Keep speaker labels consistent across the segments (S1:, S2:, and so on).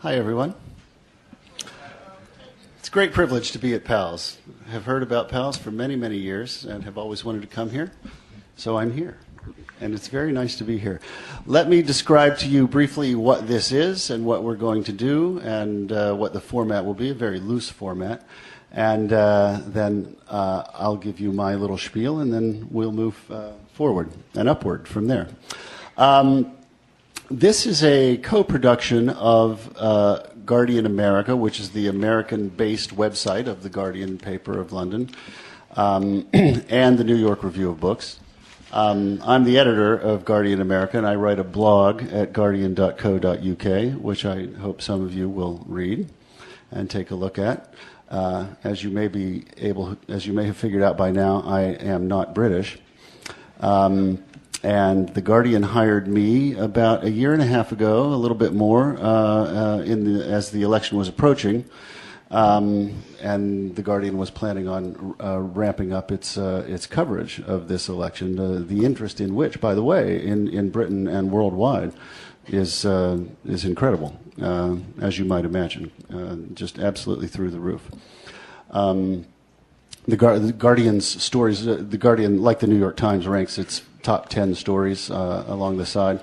S1: Hi, everyone. It's a great privilege to be at PALS. I have heard about PALS for many, many years and have always wanted to come here, so I'm here. And it's very nice to be here. Let me describe to you briefly what this is and what we're going to do and what the format will be, a very loose format. And then I'll give you my little spiel, and then we'll move forward and upward from there. This is a co-production of Guardian America, which is the American-based website of the Guardian paper of London, and the New York Review of Books. I'm the editor of Guardian America, and I write a blog at guardian.co.uk, which I hope some of you will read and take a look at. As you may have figured out by now, I am not British. And the Guardian hired me about a year and a half ago, a little bit more, as the election was approaching. And the Guardian was planning on ramping up its coverage of this election, the interest in which, by the way, in Britain and worldwide, is incredible, as you might imagine, just absolutely through the roof. The Guardian's stories, the Guardian, like the New York Times, ranks its top 10 stories along the side.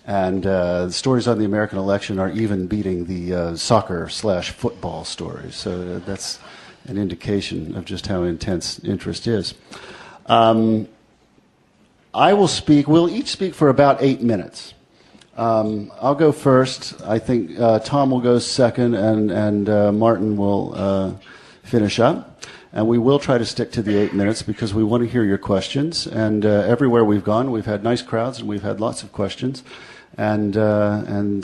S1: And the stories on the American election are even beating the soccer/football stories. So that's an indication of just how intense interest is. We'll each speak for about 8 minutes. I'll go first. I think Tom will go second, and Martin will finish up. And we will try to stick to the 8 minutes because we want to hear your questions. And everywhere we've gone, we've had nice crowds and we've had lots of questions. And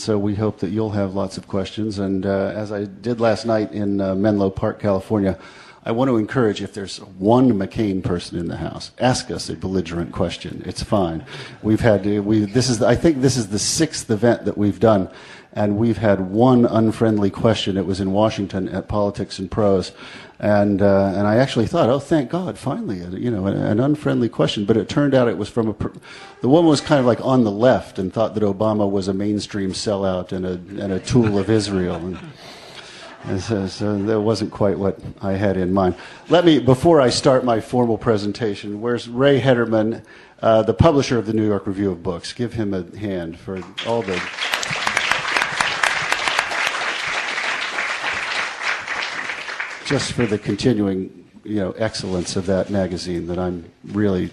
S1: so we hope that you'll have lots of questions. And as I did last night in Menlo Park, California, I want to encourage, if there's one McCain person in the house, ask us a belligerent question. It's fine. I think this is the 6th event that we've done, and we've had one unfriendly question. It was in Washington at Politics and Prose, and I actually thought, oh, thank God, finally, an unfriendly question. But it turned out it was from the woman was kind of like on the left and thought that Obama was a mainstream sellout and a tool of Israel. And so that wasn't quite what I had in mind. Before I start my formal presentation, where's Ray Hederman, the publisher of the New York Review of Books? Give him a hand for all the... just for the continuing, excellence of that magazine that I'm really,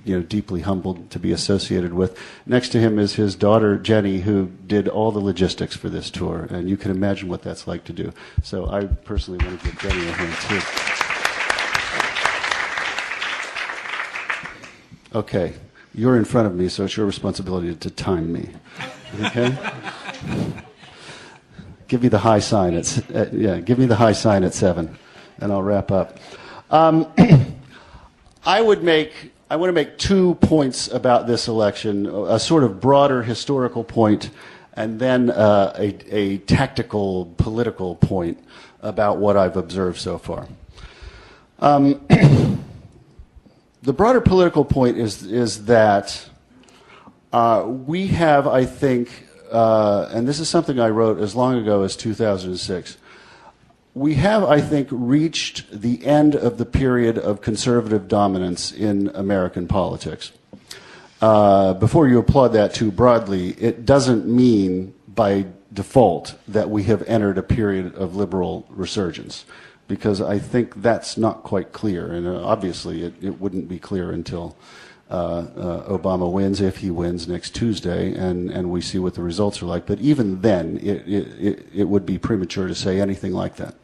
S1: deeply humbled to be associated with. Next to him is his daughter, Jenny, who did all the logistics for this tour, and you can imagine what that's like to do. So I personally want to give Jenny a hand, too. Okay, you're in front of me, so it's your responsibility to time me. Okay? Give me the high sign give me the high sign at 7, and I'll wrap up. I want to make 2 points about this election, a sort of broader historical point, and then a tactical political point about what I've observed so far. The broader political point is that we have, I think, and this is something I wrote as long ago as 2006, we have, I think, reached the end of the period of conservative dominance in American politics. Before you applaud that too broadly, it doesn't mean by default that we have entered a period of liberal resurgence, because I think that's not quite clear, and obviously it wouldn't be clear until Obama wins, if he wins next Tuesday, and we see what the results are like. But even then, it would be premature to say anything like that,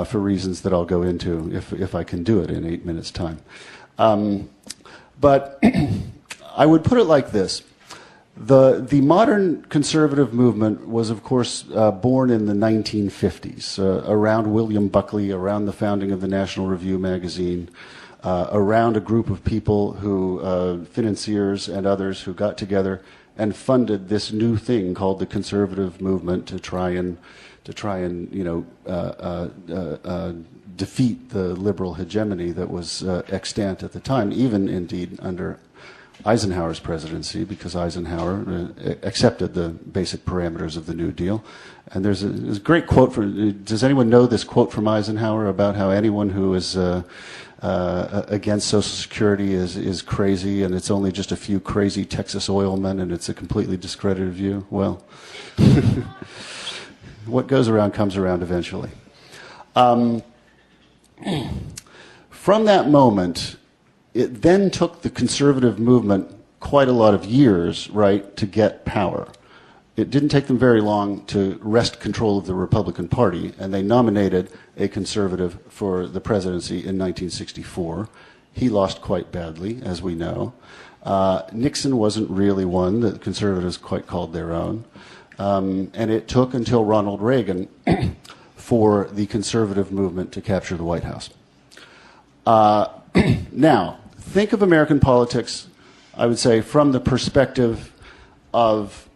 S1: for reasons that I'll go into if I can do it in 8 minutes' time. But I would put it like this. The modern conservative movement was, of course, born in the 1950s, around William Buckley, around the founding of the National Review magazine, around a group of people who, financiers and others, who got together and funded this new thing called the conservative movement to try and defeat the liberal hegemony that was extant at the time, even indeed under Eisenhower's presidency, because Eisenhower accepted the basic parameters of the New Deal. And there's a great quote does anyone know this quote from Eisenhower about how anyone who is against Social Security is crazy, and it's only just a few crazy Texas oil men, and it's a completely discredited view? Well, what goes around comes around eventually. From that moment, it then took the conservative movement quite a lot of years, right, to get power. It didn't take them very long to wrest control of the Republican Party, and they nominated a conservative for the presidency in 1964. He lost quite badly, as we know. Nixon wasn't really one that conservatives quite called their own. And it took until Ronald Reagan for the conservative movement to capture the White House. Now, think of American politics, I would say, from the perspective of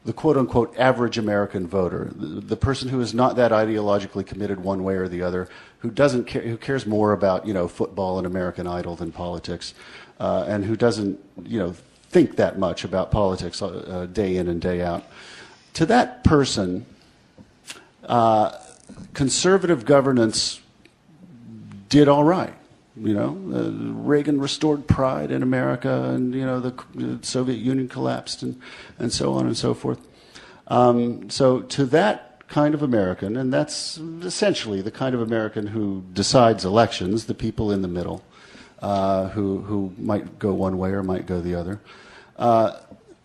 S1: the quote-unquote average American voter, the person who is not that ideologically committed one way or the other, who doesn't care, who cares more about, football and American Idol than politics, and who doesn't, think that much about politics day in and day out. To that person, conservative governance did all right. Reagan restored pride in America, and the Soviet Union collapsed, and so on and so forth. So to that kind of American, and that's essentially the kind of American who decides elections, the people in the middle, who might go one way or might go the other.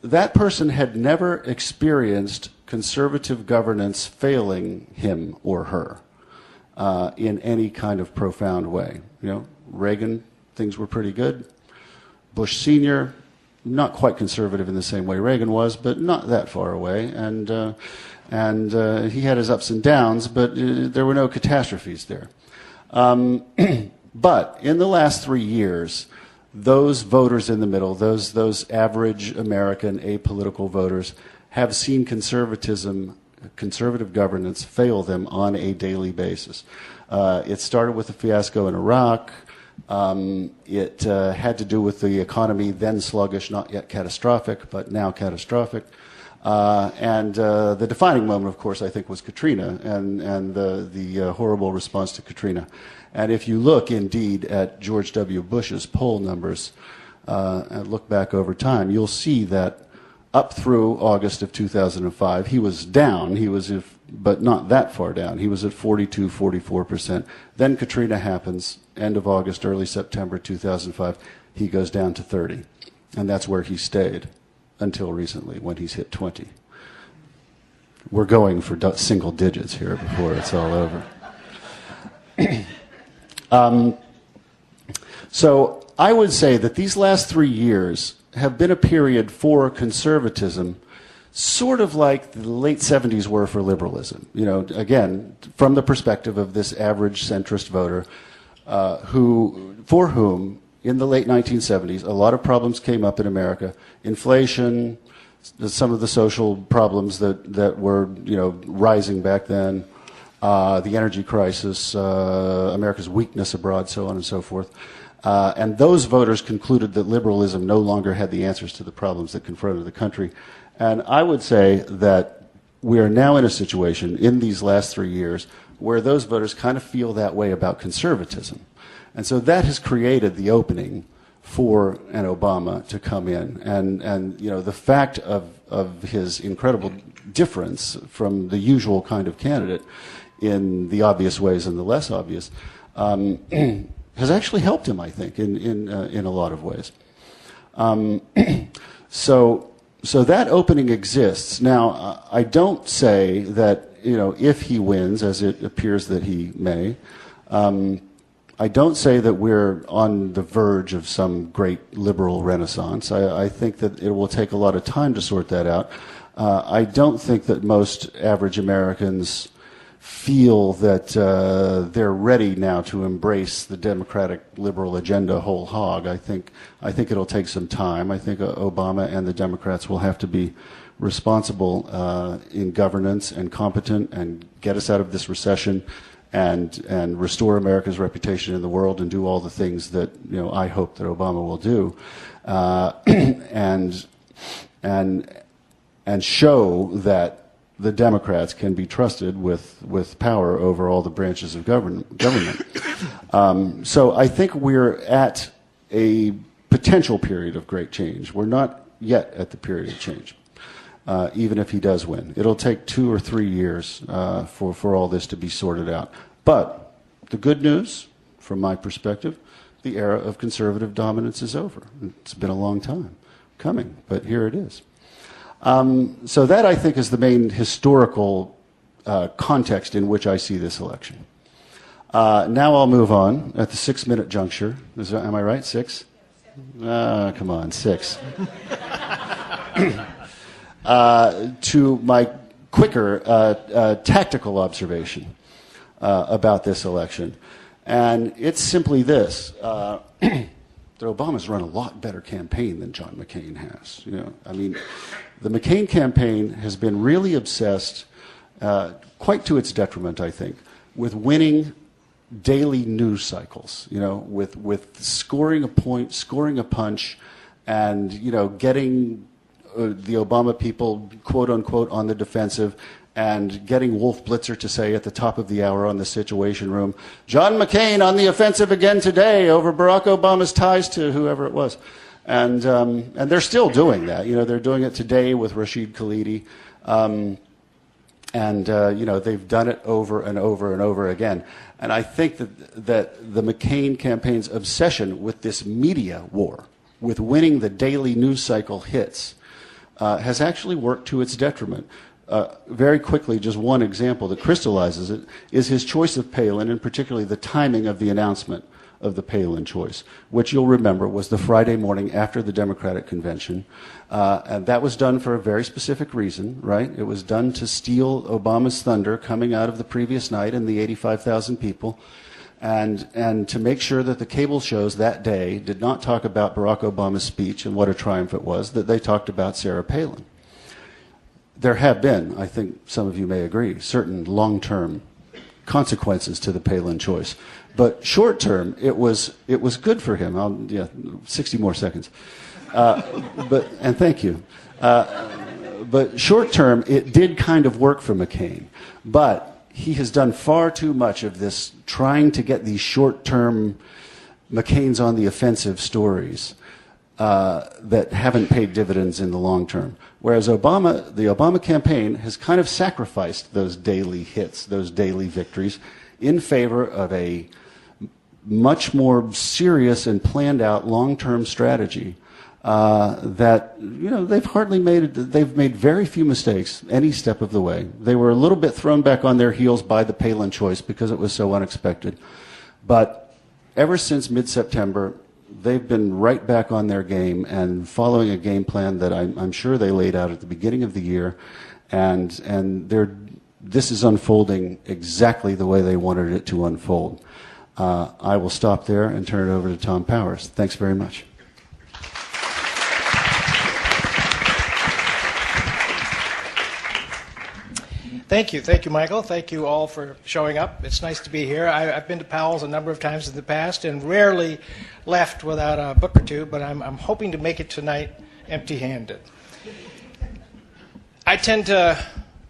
S1: That person had never experienced conservative governance failing him or her in any kind of profound way. Reagan, things were pretty good. Bush Sr., not quite conservative in the same way Reagan was, but not that far away. And he had his ups and downs, but there were no catastrophes there. But in the last 3 years, those voters in the middle, those average American apolitical voters, have seen conservative governance fail them on a daily basis. It started with the fiasco in Iraq. It had to do with the economy, then sluggish, not yet catastrophic, but now catastrophic. And the defining moment, of course, I think, was Katrina and the horrible response to Katrina. And if you look, indeed, at George W. Bush's poll numbers and look back over time, you'll see that up through August of 2005, he was down. But not that far down. He was at 42, 44%. Then Katrina happens, end of August, early September 2005. He goes down to 30. And that's where he stayed until recently, when he's hit 20. We're going for single digits here before it's all over. So I would say that these last 3 years have been a period for conservatism sort of like the late 70s were for liberalism. Again, from the perspective of this average centrist voter for whom, in the late 1970s, a lot of problems came up in America. Inflation, some of the social problems that were, rising back then, the energy crisis, America's weakness abroad, so on and so forth. And those voters concluded that liberalism no longer had the answers to the problems that confronted the country. And I would say that we are now in a situation in these last 3 years where those voters kind of feel that way about conservatism. And so that has created the opening for an Obama to come in. And the fact of his incredible difference from the usual kind of candidate in the obvious ways and the less obvious has actually helped him, I think, in a lot of ways. So that opening exists. Now, I don't say that, if he wins, as it appears that he may, I don't say that we're on the verge of some great liberal renaissance. I think that it will take a lot of time to sort that out. I don't think that most average Americans feel that they're ready now to embrace the democratic liberal agenda whole hog. I think it'll take some time. I think Obama and the Democrats will have to be responsible in governance and competent and get us out of this recession and restore America's reputation in the world and do all the things that I hope that Obama will do, and show that the Democrats can be trusted with power over all the branches of government. So I think we're at a potential period of great change. We're not yet at the period of change, even if he does win. It'll take 2 or 3 years for all this to be sorted out. But the good news, from my perspective, the era of conservative dominance is over. It's been a long time coming, but here it is. So that, I think, is the main historical context in which I see this election. Now I'll move on at the 6-minute juncture. Am I right? 6? Come on, 6. To my quicker tactical observation about this election. And it's simply this. That Obama's run a lot better campaign than John McCain has. I mean, the McCain campaign has been really obsessed, quite to its detriment, I think, with winning daily news cycles. With scoring a point, scoring a punch, and getting the Obama people, quote unquote, on the defensive, and getting Wolf Blitzer to say at the top of the hour on the Situation Room, John McCain on the offensive again today over Barack Obama's ties to whoever it was. And they're still doing that. They're doing it today with Rashid Khalidi. They've done it over and over and over again. And I think that the McCain campaign's obsession with this media war, with winning the daily news cycle hits, has actually worked to its detriment. Very quickly, just one example that crystallizes it is his choice of Palin, and particularly the timing of the announcement of the Palin choice, which you'll remember was the Friday morning after the Democratic convention. And that was done for a very specific reason, right? It was done to steal Obama's thunder coming out of the previous night and the 85,000 people, and to make sure that the cable shows that day did not talk about Barack Obama's speech and what a triumph it was, that they talked about Sarah Palin. There have been, I think some of you may agree, certain long-term consequences to the Palin choice. But short-term, it was good for him. 60 more seconds. And thank you. But short-term, it did kind of work for McCain. But he has done far too much of this trying to get these short-term McCain's on the offensive stories that haven't paid dividends in the long term. Whereas the Obama campaign has kind of sacrificed those daily hits, those daily victories, in favor of a much more serious and planned out long-term strategy that they've made very few mistakes any step of the way. They were a little bit thrown back on their heels by the Palin choice because it was so unexpected. But ever since mid-September, they've been right back on their game and following a game plan that I'm sure they laid out at the beginning of the year, and this is unfolding exactly the way they wanted it to unfold. I will stop there and turn it over to Tom Powers. Thanks very much.
S2: Thank you, Michael. Thank you all for showing up. It's nice to be here. I've been to Powell's a number of times in the past and rarely left without a book or two, but I'm hoping to make it tonight empty-handed. I tend to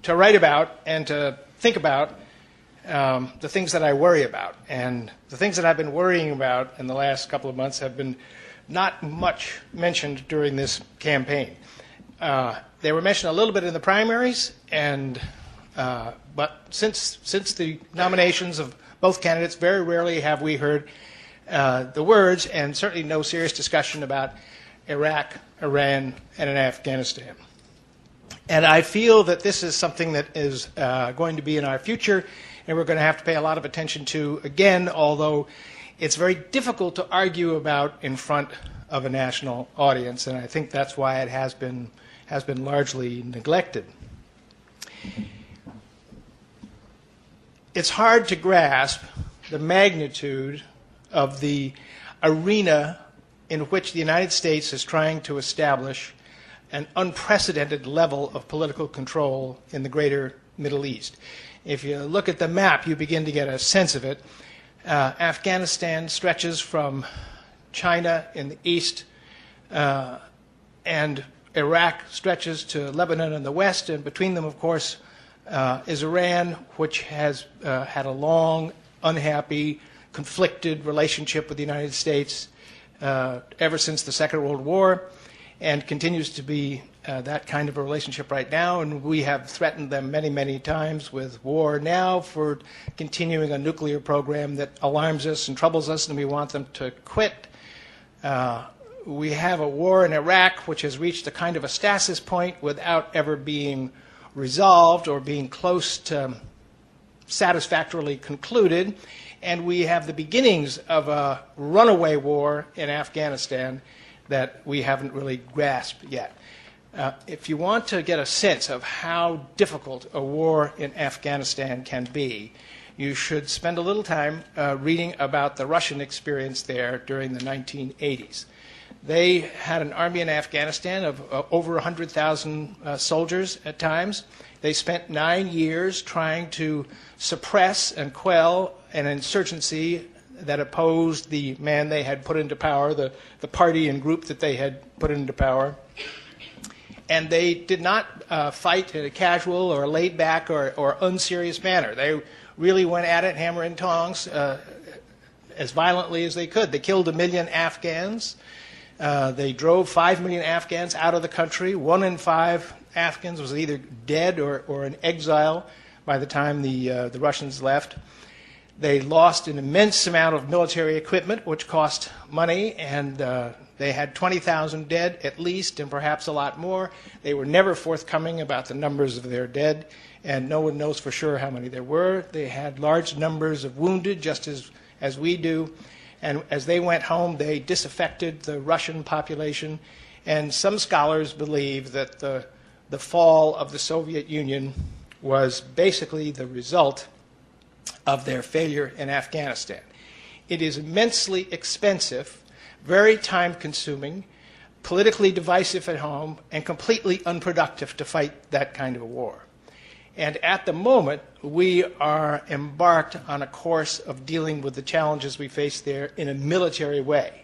S2: write about and to think about the things that I worry about. And the things that I've been worrying about in the last couple of months have been not much mentioned during this campaign. They were mentioned a little bit in the primaries, but since the nominations of both candidates, very rarely have we heard the words, and certainly no serious discussion about Iraq, Iran, and Afghanistan. And I feel that this is something that is going to be in our future, and we're going to have to pay a lot of attention to again, although it's very difficult to argue about in front of a national audience, and I think that's why it has been largely neglected. It's hard to grasp the magnitude of the arena in which the United States is trying to establish an unprecedented level of political control in the greater Middle East. If you look at the map, you begin to get a sense of it. Afghanistan stretches from China in the east, and Iraq stretches to Lebanon in the west, and between them, of course, is Iran, which has had a long, unhappy, conflicted relationship with the United States ever since the Second World War, and continues to be that kind of a relationship right now. And we have threatened them many, many times with war now for continuing a nuclear program that alarms us and troubles us, and we want them to quit. We have a war in Iraq which has reached a kind of a stasis point without ever being resolved or being close to satisfactorily concluded. And we have the beginnings of a runaway war in Afghanistan that we haven't really grasped yet. If you want to get a sense of how difficult a war in Afghanistan can be, you should spend a little time reading about the Russian experience there during the 1980s. They had an army in Afghanistan of over 100,000 soldiers at times. They spent 9 years trying to suppress and quell an insurgency that opposed the man they had put into power, the party and group that they had put into power. And they did not fight in a casual or laid back or unserious manner. They really went at it hammer and tongs as violently as they could. They killed 1 million Afghans. They drove 5 million Afghans out of the country. 1 in 5 Afghans was either dead or in exile by the time the Russians left. They lost an immense amount of military equipment, which cost money, and they had 20,000 dead at least, and perhaps a lot more. They were never forthcoming about the numbers of their dead, and no one knows for sure how many there were. They had large numbers of wounded, just as we do. And as they went home, they disaffected the Russian population. And some scholars believe that the fall of the Soviet Union was basically the result of their failure in Afghanistan. It is immensely expensive, very time-consuming, politically divisive at home, and completely unproductive to fight that kind of a war. And at the moment, we are embarked on a course of dealing with the challenges we face there in a military way.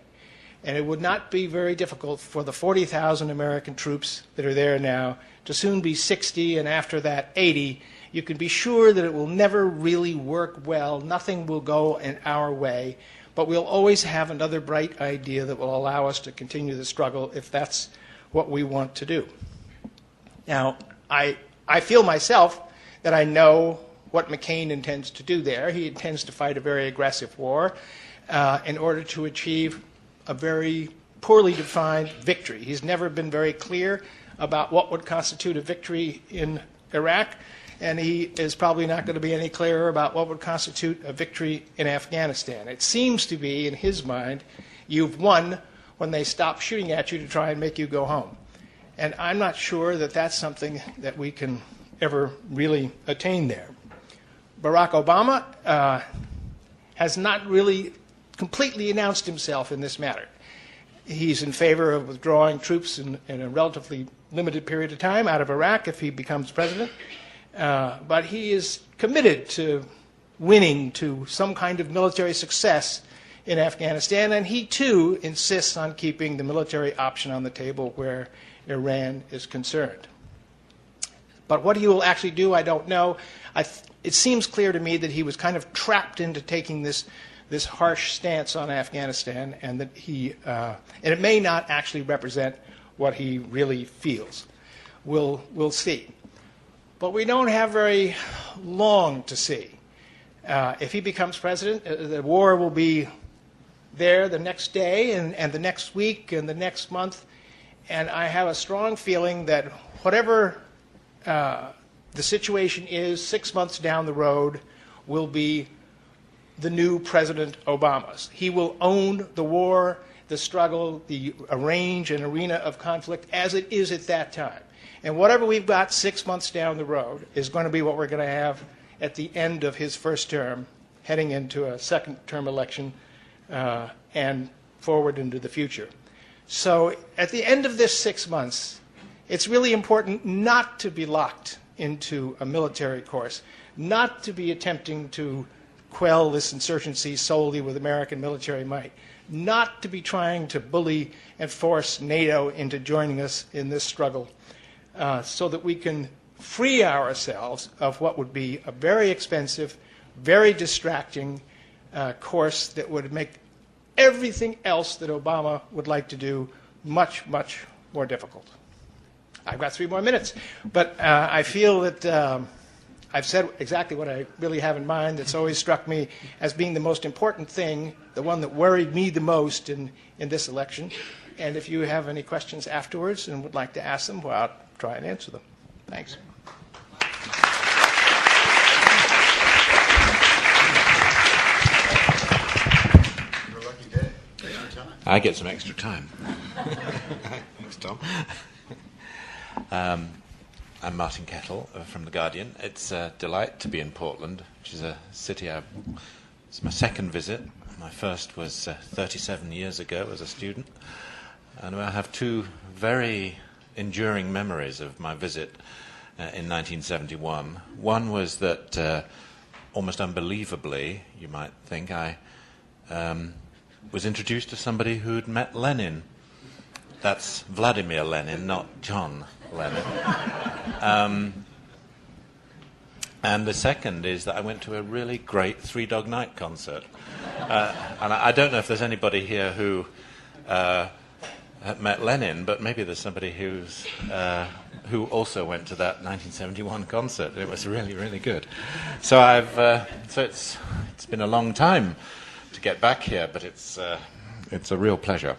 S2: And it would not be very difficult for the 40,000 American troops that are there now to soon be 60, and after that 80. You can be sure that it will never really work well. Nothing will go in our way. But we'll always have another bright idea that will allow us to continue the struggle if that's what we want to do. Now, I feel myself that I know what McCain intends to do there. He intends to fight a very aggressive war in order to achieve a very poorly defined victory. He's never been very clear about what would constitute a victory in Iraq, and he is probably not going to be any clearer about what would constitute a victory in Afghanistan. It seems to be, in his mind, you've won when they stop shooting at you to try and make you go home. And I'm not sure that that's something that we can ever really attain there. Barack Obama has not really completely announced himself in this matter. He's in favor of withdrawing troops in a relatively limited period of time out of Iraq if he becomes president. But he is committed to winning to some kind of military success in Afghanistan, and he too insists on keeping the military option on the table where Iran is concerned. But what he will actually do, I don't know. It seems clear to me that he was kind of trapped into taking this harsh stance on Afghanistan, and that and it may not actually represent what he really feels. We'll see. But we don't have very long to see. If he becomes president, the war will be there the next day and the next week and the next month. And I have a strong feeling that whatever the situation is 6 months down the road will be the new President Obama's. He will own the war, the struggle, the range and arena of conflict as it is at that time. And whatever we've got 6 months down the road is going to be what we're going to have at the end of his first term, heading into a second-term election and forward into the future. So at the end of this 6 months, it's really important not to be locked into a military course, not to be attempting to quell this insurgency solely with American military might, not to be trying to bully and force NATO into joining us in this struggle, so that we can free ourselves of what would be a very expensive, very distracting course that would make everything else that Obama would like to do much, much more difficult. I've got 3 more minutes, but I feel that I've said exactly what I really have in mind. That's always struck me as being the most important thing, the one that worried me the most in this election. And if you have any questions afterwards and would like to ask them, well, I'll try and answer them. Thanks.
S1: You're a lucky day. Extra time.
S3: I get some extra time. Thanks, Tom. I'm Martin Kettle from The Guardian. It's a delight to be in Portland, which is a city it's my second visit. My first was 37 years ago as a student. And I have 2 very enduring memories of my visit in 1971. One was that, almost unbelievably, you might think, I was introduced to somebody who'd met Lenin. That's Vladimir Lenin, not John Lenin. And the second is that I went to a really great Three Dog Night concert. And I don't know if there's anybody here who met Lenin, but maybe there's somebody who also went to that 1971 concert. It was really, really good. So it's been a long time to get back here, but it's a real pleasure.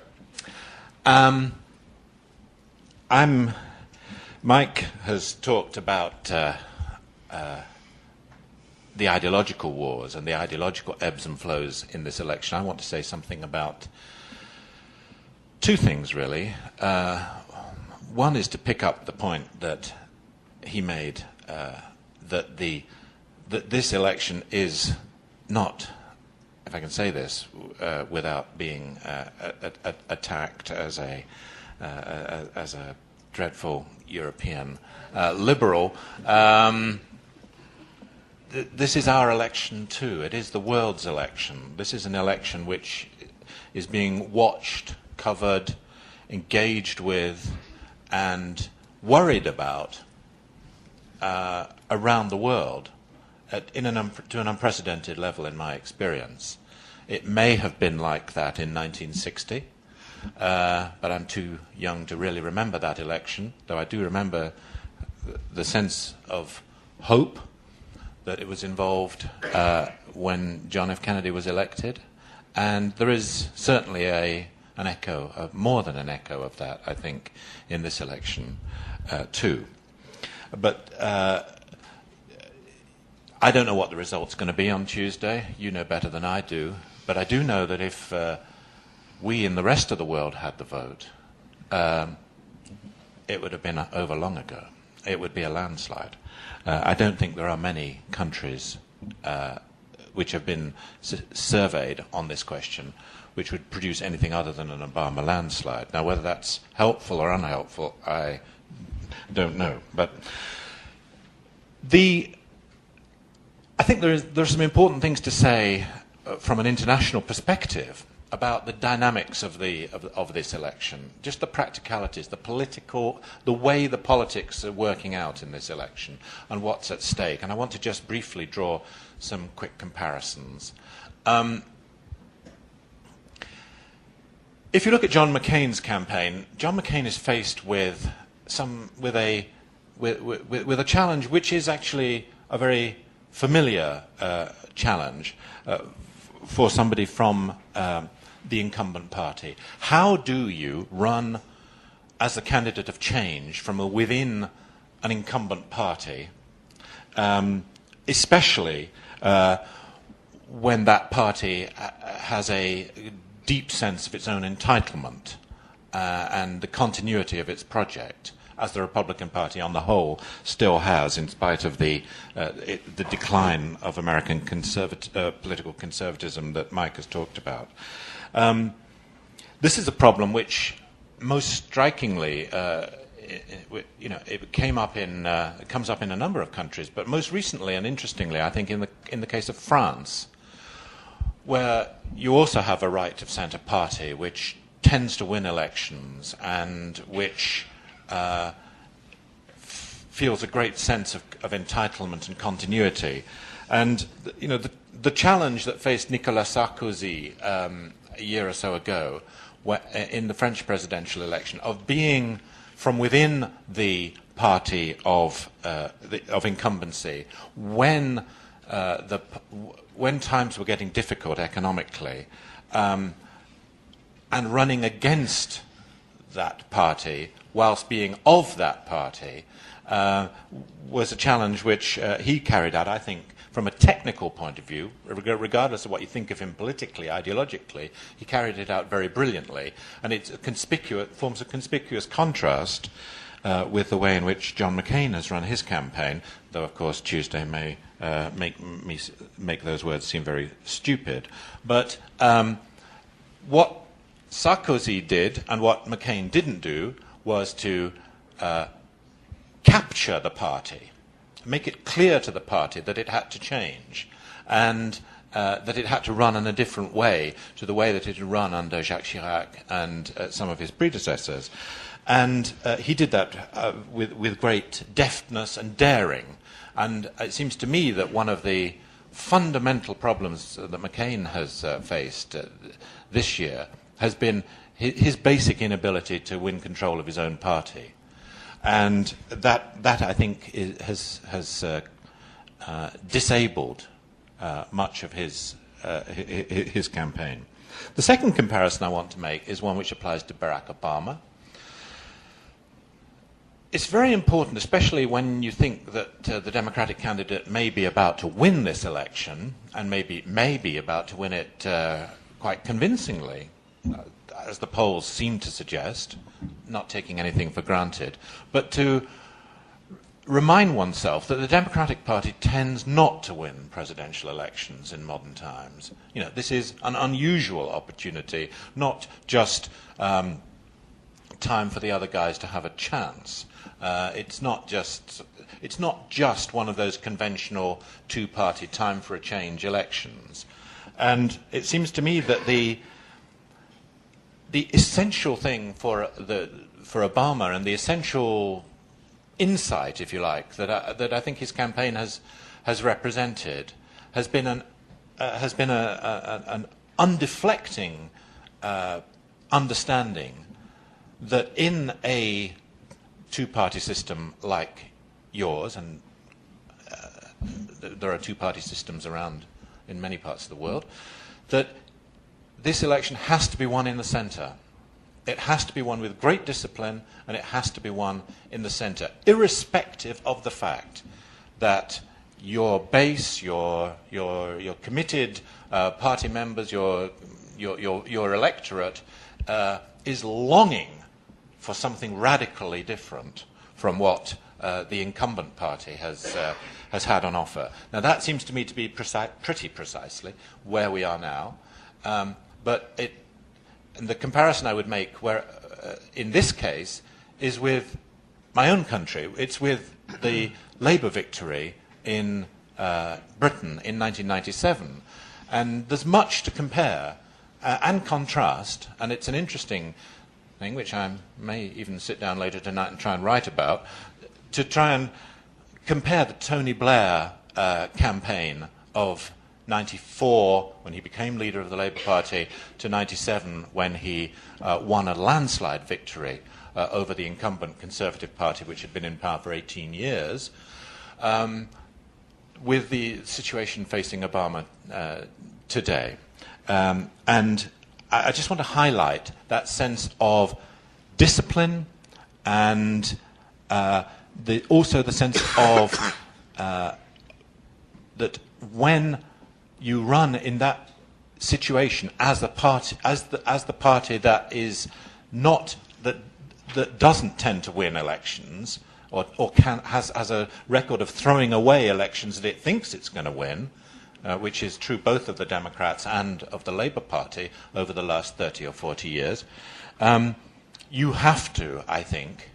S3: Mike has talked about the ideological wars and the ideological ebbs and flows in this election. I want to say something about 2 things, really. One is to pick up the point that he made, that this election is not, if I can say this without being attacked as a dreadful European liberal, this is our election too. It is the world's election. This is an election which is being watched, covered, engaged with, and worried about around the world to an unprecedented level in my experience. It may have been like that in 1960, but I'm too young to really remember that election, though I do remember the sense of hope that it was involved when John F. Kennedy was elected. And there is certainly an echo, more than an echo of that, I think, in this election too. But I don't know what the result's going to be on Tuesday. You know better than I do. But I do know that if we in the rest of the world had the vote, it would have been over long ago. It would be a landslide. I don't think there are many countries which have been surveyed on this question which would produce anything other than an Obama landslide. Now, whether that's helpful or unhelpful, I don't know. But I think there's some important things to say from an international perspective about the dynamics of this election, just the practicalities, the way the politics are working out in this election, and what's at stake. And I want to just briefly draw some quick comparisons. If you look at John McCain's campaign, John McCain is faced with a challenge which is actually a very familiar challenge for somebody from the incumbent party. How do you run as a candidate of change from within an incumbent party, especially when that party has a deep sense of its own entitlement and the continuity of its project, as the Republican Party on the whole still has, in spite of the decline of American political conservatism that Mike has talked about. This is a problem which, most strikingly, it came up in it comes up in a number of countries, but most recently and interestingly, I think in the case of France, where you also have a right of centre party which tends to win elections and which feels a great sense of entitlement and continuity. And the challenge that faced Nicolas Sarkozy a year or so ago in the French presidential election of being from within the party of incumbency when times were getting difficult economically, and running against that party whilst being of that party was a challenge which he carried out, I think, from a technical point of view, regardless of what you think of him politically, ideologically. He carried it out very brilliantly, and it forms a conspicuous contrast with the way in which John McCain has run his campaign, though, of course, Tuesday may make those words seem very stupid. But what Sarkozy did and what McCain didn't do was to capture the party, make it clear to the party that it had to change and that it had to run in a different way to the way that it had run under Jacques Chirac and some of his predecessors. And he did that with great deftness and daring. And it seems to me that one of the fundamental problems that McCain has faced this year has been his basic inability to win control of his own party. And that I think has disabled much of his campaign. The second comparison I want to make is one which applies to Barack Obama. It's very important, especially when you think that the Democratic candidate may be about to win this election, and may be about to win it quite convincingly, as the polls seem to suggest, not taking anything for granted, but to remind oneself that the Democratic Party tends not to win presidential elections in modern times. This is an unusual opportunity, not just time for the other guys to have a chance. It's not just one of those conventional two-party time for a change elections. And it seems to me that the essential thing for Obama, and the essential insight, if you like, that I think his campaign has represented, has been an undeflecting understanding that in a two-party system like yours, and there are two-party systems around in many parts of the world, that this election has to be won in the centre. It has to be won with great discipline, and it has to be won in the centre, irrespective of the fact that your base, your committed party members, your electorate is longing for something radically different from what the incumbent party has had on offer. Now, that seems to me to be pretty precisely where we are now. But the comparison I would make, in this case, is with my own country. It's with the Labour victory in Britain in 1997. And there's much to compare and contrast, and it's an interesting thing, which I may even sit down later tonight and try and write about, to try and compare the Tony Blair campaign of 94, when he became leader of the Labour Party, to 97, when he won a landslide victory over the incumbent Conservative Party, which had been in power for 18 years, with the situation facing Obama today. And I just want to highlight that sense of discipline and also the sense of that when you run in that situation as the party that is not that doesn't tend to win elections or has a record of throwing away elections that it thinks it's going to win, which is true both of the Democrats and of the Labour Party over the last 30 or 40 years, you have to, I think,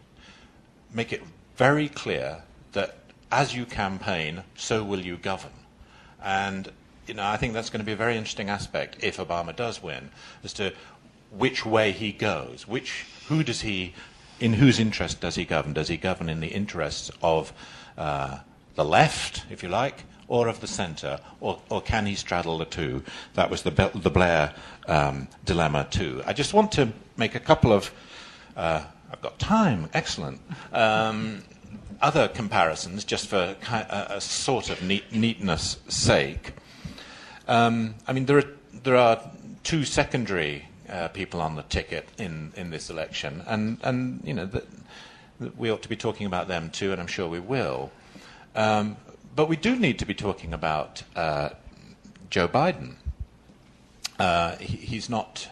S3: make it very clear that as you campaign, so will you govern. And I think that's going to be a very interesting aspect if Obama does win, as to which way he goes, in whose interest does he govern? Does he govern in the interests of the left, if you like, or of the centre, or can he straddle the two? That was the Blair dilemma too. I just want to make a couple of, I've got time, excellent, other comparisons, just for a sort of neatness sake. There are two secondary people on the ticket in this election, and we ought to be talking about them too, and I'm sure we will. But we do need to be talking about Joe Biden. He's not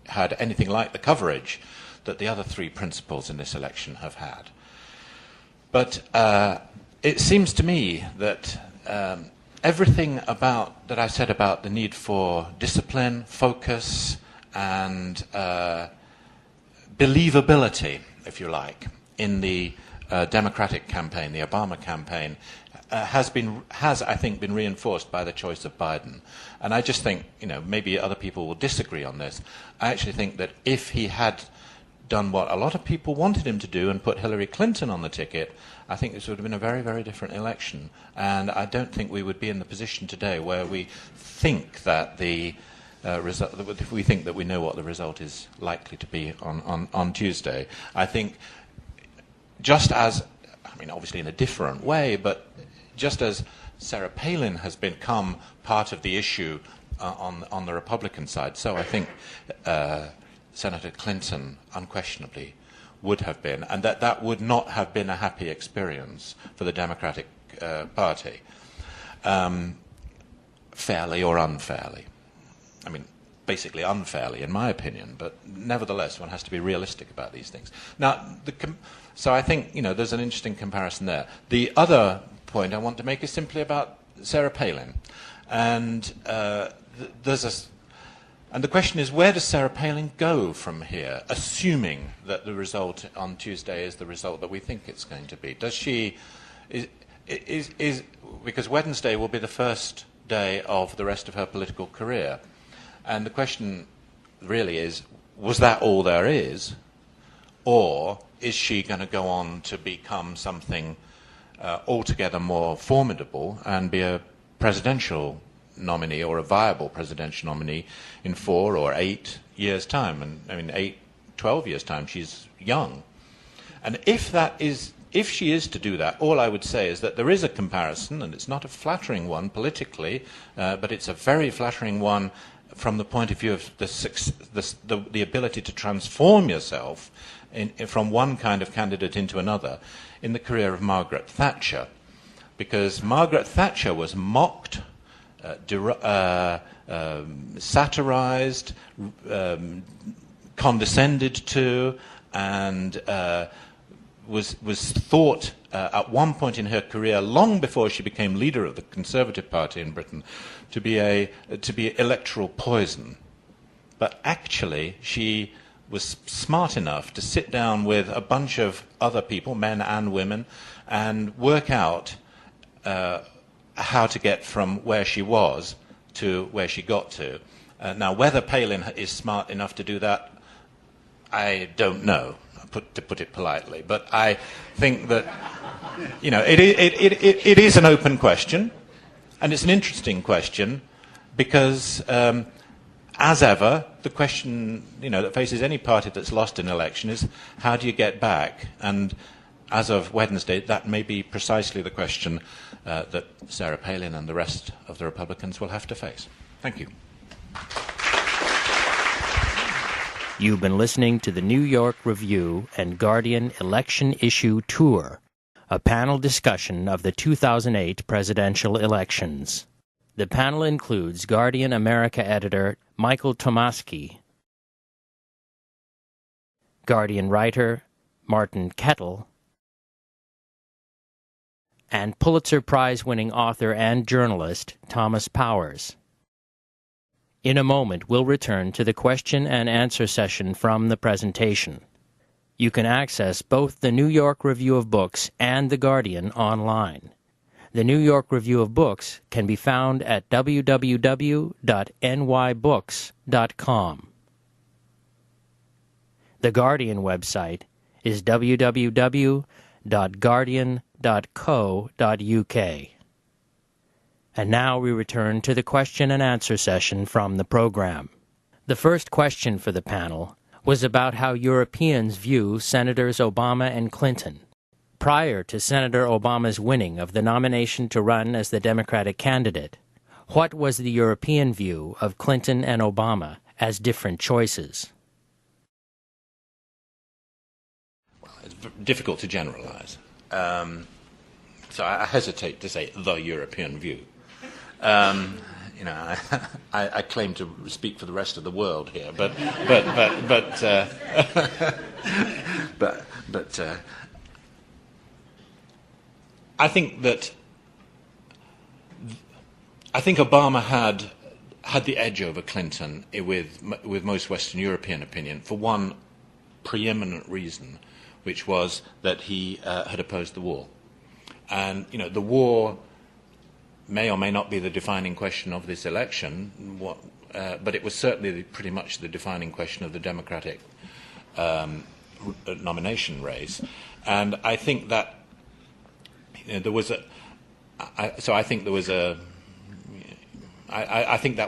S3: had anything like the coverage that the other three principals in this election have had. But it seems to me that everything that I said about the need for discipline, focus, and believability, if you like, in the Democratic campaign, the Obama campaign, has, I think, been reinforced by the choice of Biden. And I just think, maybe other people will disagree on this. I actually think that if he had done what a lot of people wanted him to do and put Hillary Clinton on the ticket, I think this would have been a very, very different election. And I don't think we would be in the position today where we think that the result, if we think that we know what the result is likely to be on Tuesday. I think just as, obviously in a different way, but just as Sarah Palin has become part of the issue on the Republican side, so I think Senator Clinton unquestionably would have been, and that would not have been a happy experience for the Democratic Party, fairly or unfairly. Basically unfairly, in my opinion, but nevertheless, one has to be realistic about these things. Now, so I think, there's an interesting comparison there. The other point I want to make is simply about Sarah Palin. And and the question is, where does Sarah Palin go from here, assuming that the result on Tuesday is the result that we think it's going to be? Does she, because Wednesday will be the first day of the rest of her political career. And the question really is, was that all there is? Or is she going to go on to become something altogether more formidable and be a presidential nominee, or a viable presidential nominee, in 4 or 8 years' time? And 12 years' time, she's young. And if she is to do that, all I would say is that there is a comparison, and it's not a flattering one politically, but it's a very flattering one from the point of view of the ability to transform yourself from one kind of candidate into another, in the career of Margaret Thatcher. Because Margaret Thatcher was mocked, satirized, condescended to, and was thought at one point in her career, long before she became leader of the Conservative Party in Britain, to be electoral poison. But actually, she was smart enough to sit down with a bunch of other people, men and women, and work out how to get from where she was to where she got to. Now, whether Palin is smart enough to do that, I don't know, to put it politely. But I think that, it is an open question, and it's an interesting question, because, as ever, the question, that faces any party that's lost an election is, how do you get back? And as of Wednesday, that may be precisely the question that Sarah Palin and the rest of the Republicans will have to face. Thank you.
S4: You've been listening to the New York Review and Guardian Election Issue Tour, a panel discussion of the 2008 presidential elections. The panel includes Guardian America editor Michael Tomasky, Guardian writer Martin Kettle, and Pulitzer Prize-winning author and journalist Thomas Powers. In a moment, we'll return to the question and answer session from the presentation. You can access both the New York Review of Books and The Guardian online. The New York Review of Books can be found at www.nybooks.com. The Guardian website is www.guardian.co.uk. And now we return to the question and answer session from the program. The first question for the panel was about how Europeans view Senators Obama and Clinton. Prior to Senator Obama's winning of the nomination to run as the Democratic candidate, what was the European view of Clinton and Obama as different choices?
S3: Well, it's difficult to generalize. So I hesitate to say the European view. I claim to speak for the rest of the world here, but I think Obama had the edge over Clinton with most Western European opinion for one preeminent reason, which was that he had opposed the war, and the war may or may not be the defining question of this election, but it was certainly pretty much the defining question of the Democratic nomination race, and I think that there was I think that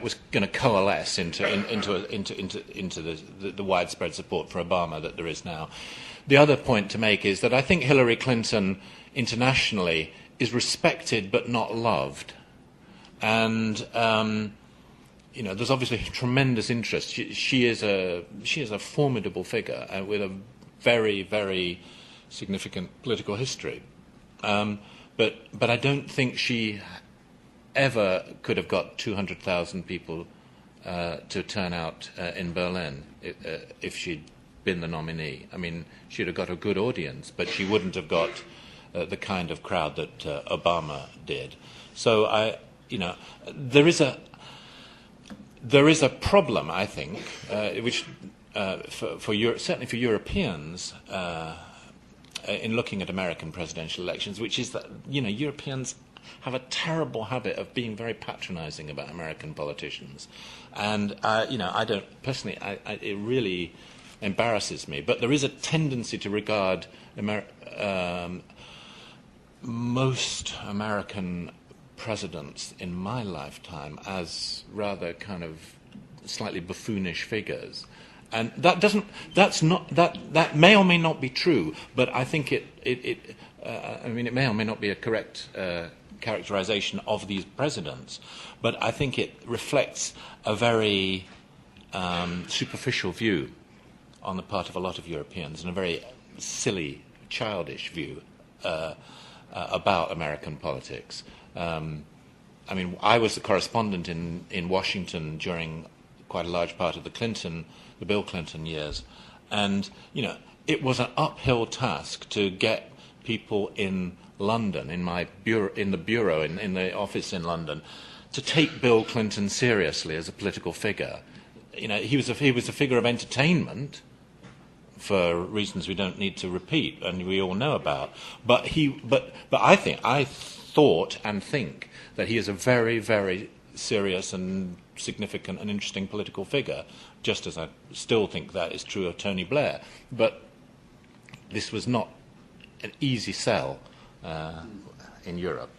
S3: was going to coalesce into the widespread support for Obama that there is now. The other point to make is that I think Hillary Clinton internationally is respected but not loved, and there's obviously tremendous interest. She is a formidable figure with a very, very significant political history. But I don't think she ever could have got 200,000 people to turn out in Berlin if she'd been the nominee. I mean, she'd have got a good audience, but she wouldn't have got the kind of crowd that Obama did. So there is a problem, I think, which certainly for Europeans. In looking at American presidential elections, which is that Europeans have a terrible habit of being very patronizing about American politicians, and I don't personally. It really embarrasses me. But there is a tendency to regard most American presidents in my lifetime as rather kind of slightly buffoonish figures. And that may or may not be true, but I think it may or may not be a correct characterization of these presidents, but I think it reflects a very superficial view on the part of a lot of Europeans, and a very silly, childish view about American politics. I was the correspondent in Washington during quite a large part of the Bill Clinton years, and it was an uphill task to get people in London, in the office in London, to take Bill Clinton seriously as a political figure. He was a figure of entertainment for reasons we don't need to repeat and we all know about. But I thought and think that he is a very, very serious and significant and interesting political figure, just as I still think that is true of Tony Blair. But this was not an easy sell in Europe.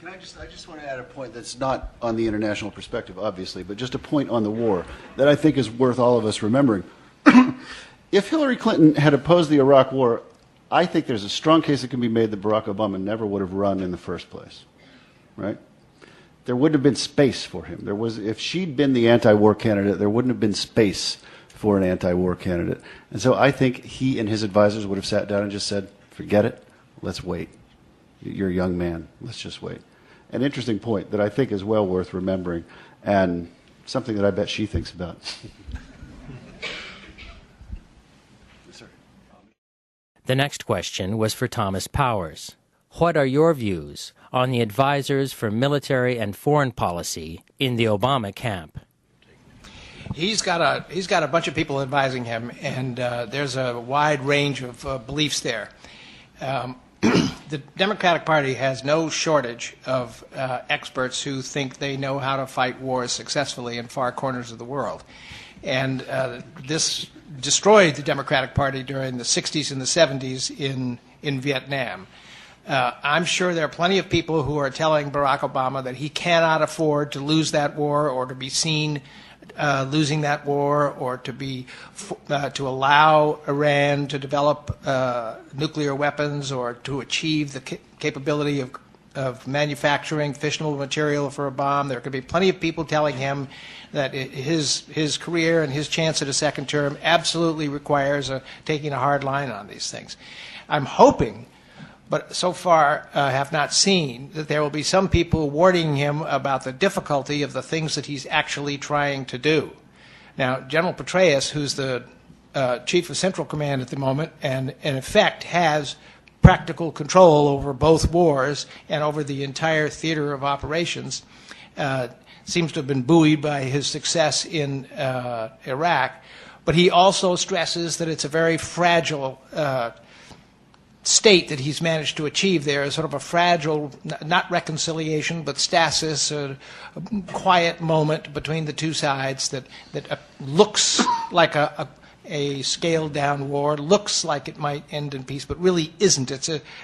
S1: I just want to add a point that's not on the international perspective, obviously, but just a point on the war that I think is worth all of us remembering. If Hillary Clinton had opposed the Iraq War, I think there's a strong case that can be made that Barack Obama never would have run in the first place, right? There wouldn't have been space for him. If she'd been the anti-war candidate, there wouldn't have been space for an anti-war candidate. And so I think he and his advisors would have sat down and just said, forget it, let's wait. You're a young man, let's just wait. An interesting point that I think is well worth remembering, and something that I bet she thinks about.
S4: The next question was for Thomas Powers. What are your views on the advisors for military and foreign policy in the Obama camp?
S2: He's got a bunch of people advising him, and there's a wide range of beliefs there. The Democratic Party has no shortage of experts who think they know how to fight wars successfully in far corners of the world. And this destroyed the Democratic Party during the 60s and the 70s in Vietnam. I'm sure there are plenty of people who are telling Barack Obama that he cannot afford to lose that war or to be seen losing that war, or to allow Iran to develop nuclear weapons, or to achieve the capability of manufacturing fissionable material for a bomb. There could be plenty of people telling him that his career and his chance at a second term absolutely requires taking a hard line on these things. I'm hoping, but so far have not seen, that there will be some people warning him about the difficulty of the things that he's actually trying to do. Now, General Petraeus, who's the Chief of Central Command at the moment, and in effect has practical control over both wars and over the entire theater of operations, seems to have been buoyed by his success in Iraq. But he also stresses that it's a very fragile state that he's managed to achieve there, is sort of a fragile, not reconciliation, but stasis, a quiet moment between the two sides that looks like a scaled-down war, looks like it might end in peace, but really isn't.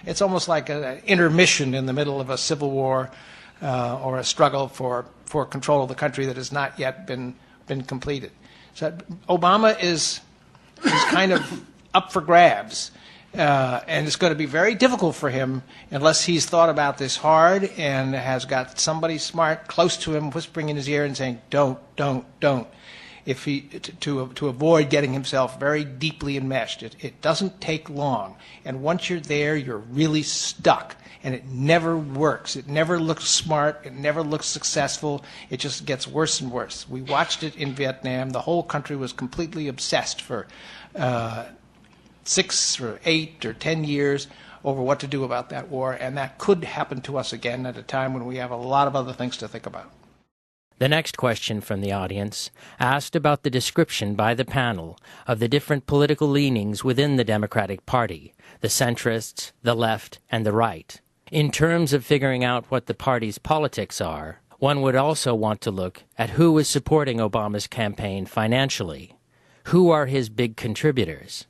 S2: It's almost like an intermission in the middle of a civil war or a struggle for control of the country that has not yet been completed. So Obama is kind of up for grabs. And it's going to be very difficult for him unless he's thought about this hard and has got somebody smart close to him whispering in his ear and saying, don't, to avoid getting himself very deeply enmeshed. It doesn't take long. And once you're there, you're really stuck. And it never works. It never looks smart. It never looks successful. It just gets worse and worse. We watched it in Vietnam. The whole country was completely obsessed for 6 or 8 or 10 years over what to do about that war, and that could happen to us again at a time when we have a lot of other things to think about.
S4: The next question from the audience asked about the description by the panel of the different political leanings within the Democratic Party, the centrists, the left, and the right. In terms of figuring out what the party's politics are, one would also want to look at who is supporting Obama's campaign financially. Who are his big contributors?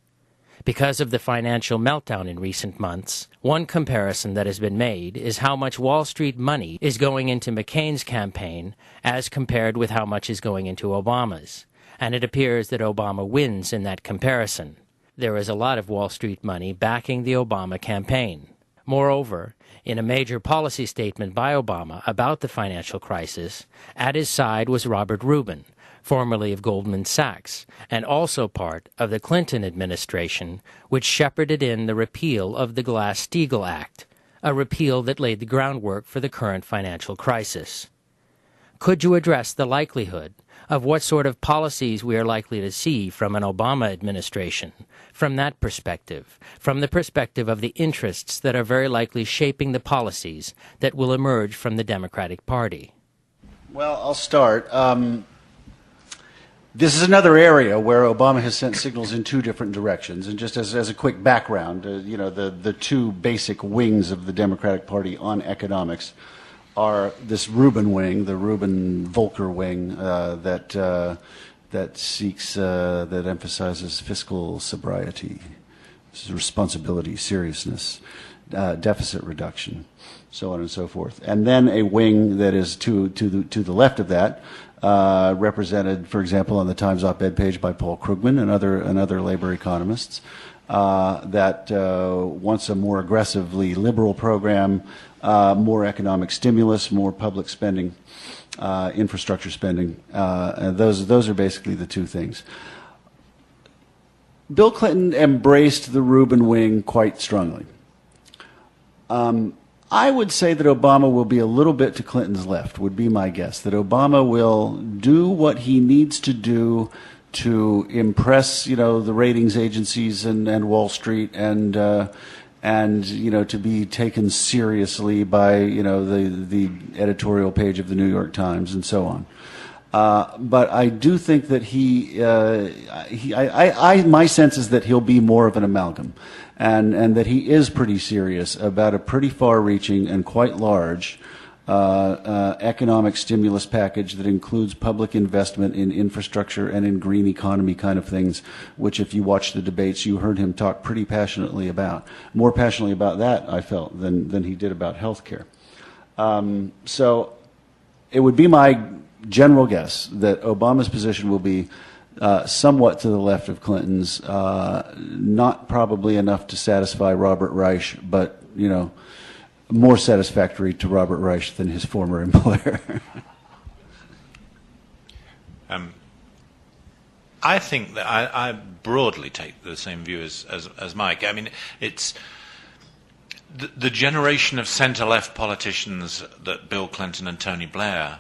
S4: Because of the financial meltdown in recent months, one comparison that has been made is how much Wall Street money is going into McCain's campaign as compared with how much is going into Obama's. And it appears that Obama wins in that comparison. There is a lot of Wall Street money backing the Obama campaign. Moreover, in a major policy statement by Obama about the financial crisis, at his side was Robert Rubin, formerly of Goldman Sachs, and also part of the Clinton administration, which shepherded in the repeal of the Glass-Steagall Act, a repeal that laid the groundwork for the current financial crisis. Could you address the likelihood of what sort of policies we are likely to see from an Obama administration, from that perspective, from the perspective of the interests that are very likely shaping the policies that will emerge from the Democratic Party?
S1: Well, I'll start. This is another area where Obama has sent signals in two different directions. And just as a quick background, the two basic wings of the Democratic Party on economics are this Rubin wing, the Rubin-Volcker wing, that emphasizes fiscal sobriety, responsibility, seriousness, deficit reduction, so on and so forth. And then a wing that is to the left of that, represented, for example, on the Times op-ed page by Paul Krugman and other labor economists, that wants a more aggressively liberal program, more economic stimulus, more public spending, infrastructure spending. And those are basically the two things. Bill Clinton embraced the Rubin wing quite strongly. I would say that Obama will be a little bit to Clinton's left, would be my guess, that Obama will do what he needs to do to impress, the ratings agencies and Wall Street and to be taken seriously by, the editorial page of the New York Times and so on. But I do think that my sense is that he'll be more of an amalgam, and that he is pretty serious about a pretty far-reaching and quite large economic stimulus package that includes public investment in infrastructure and in green economy kind of things, which if you watch the debates, you heard him talk pretty passionately about. More passionately about that, I felt, than he did about health care. So it would be my general guess that Obama's position will be somewhat to the left of Clinton's, not probably enough to satisfy Robert Reich, but, more satisfactory to Robert Reich than his former employer.
S3: I think that I broadly take the same view as Mike. I mean, it's the generation of centre-left politicians that Bill Clinton and Tony Blair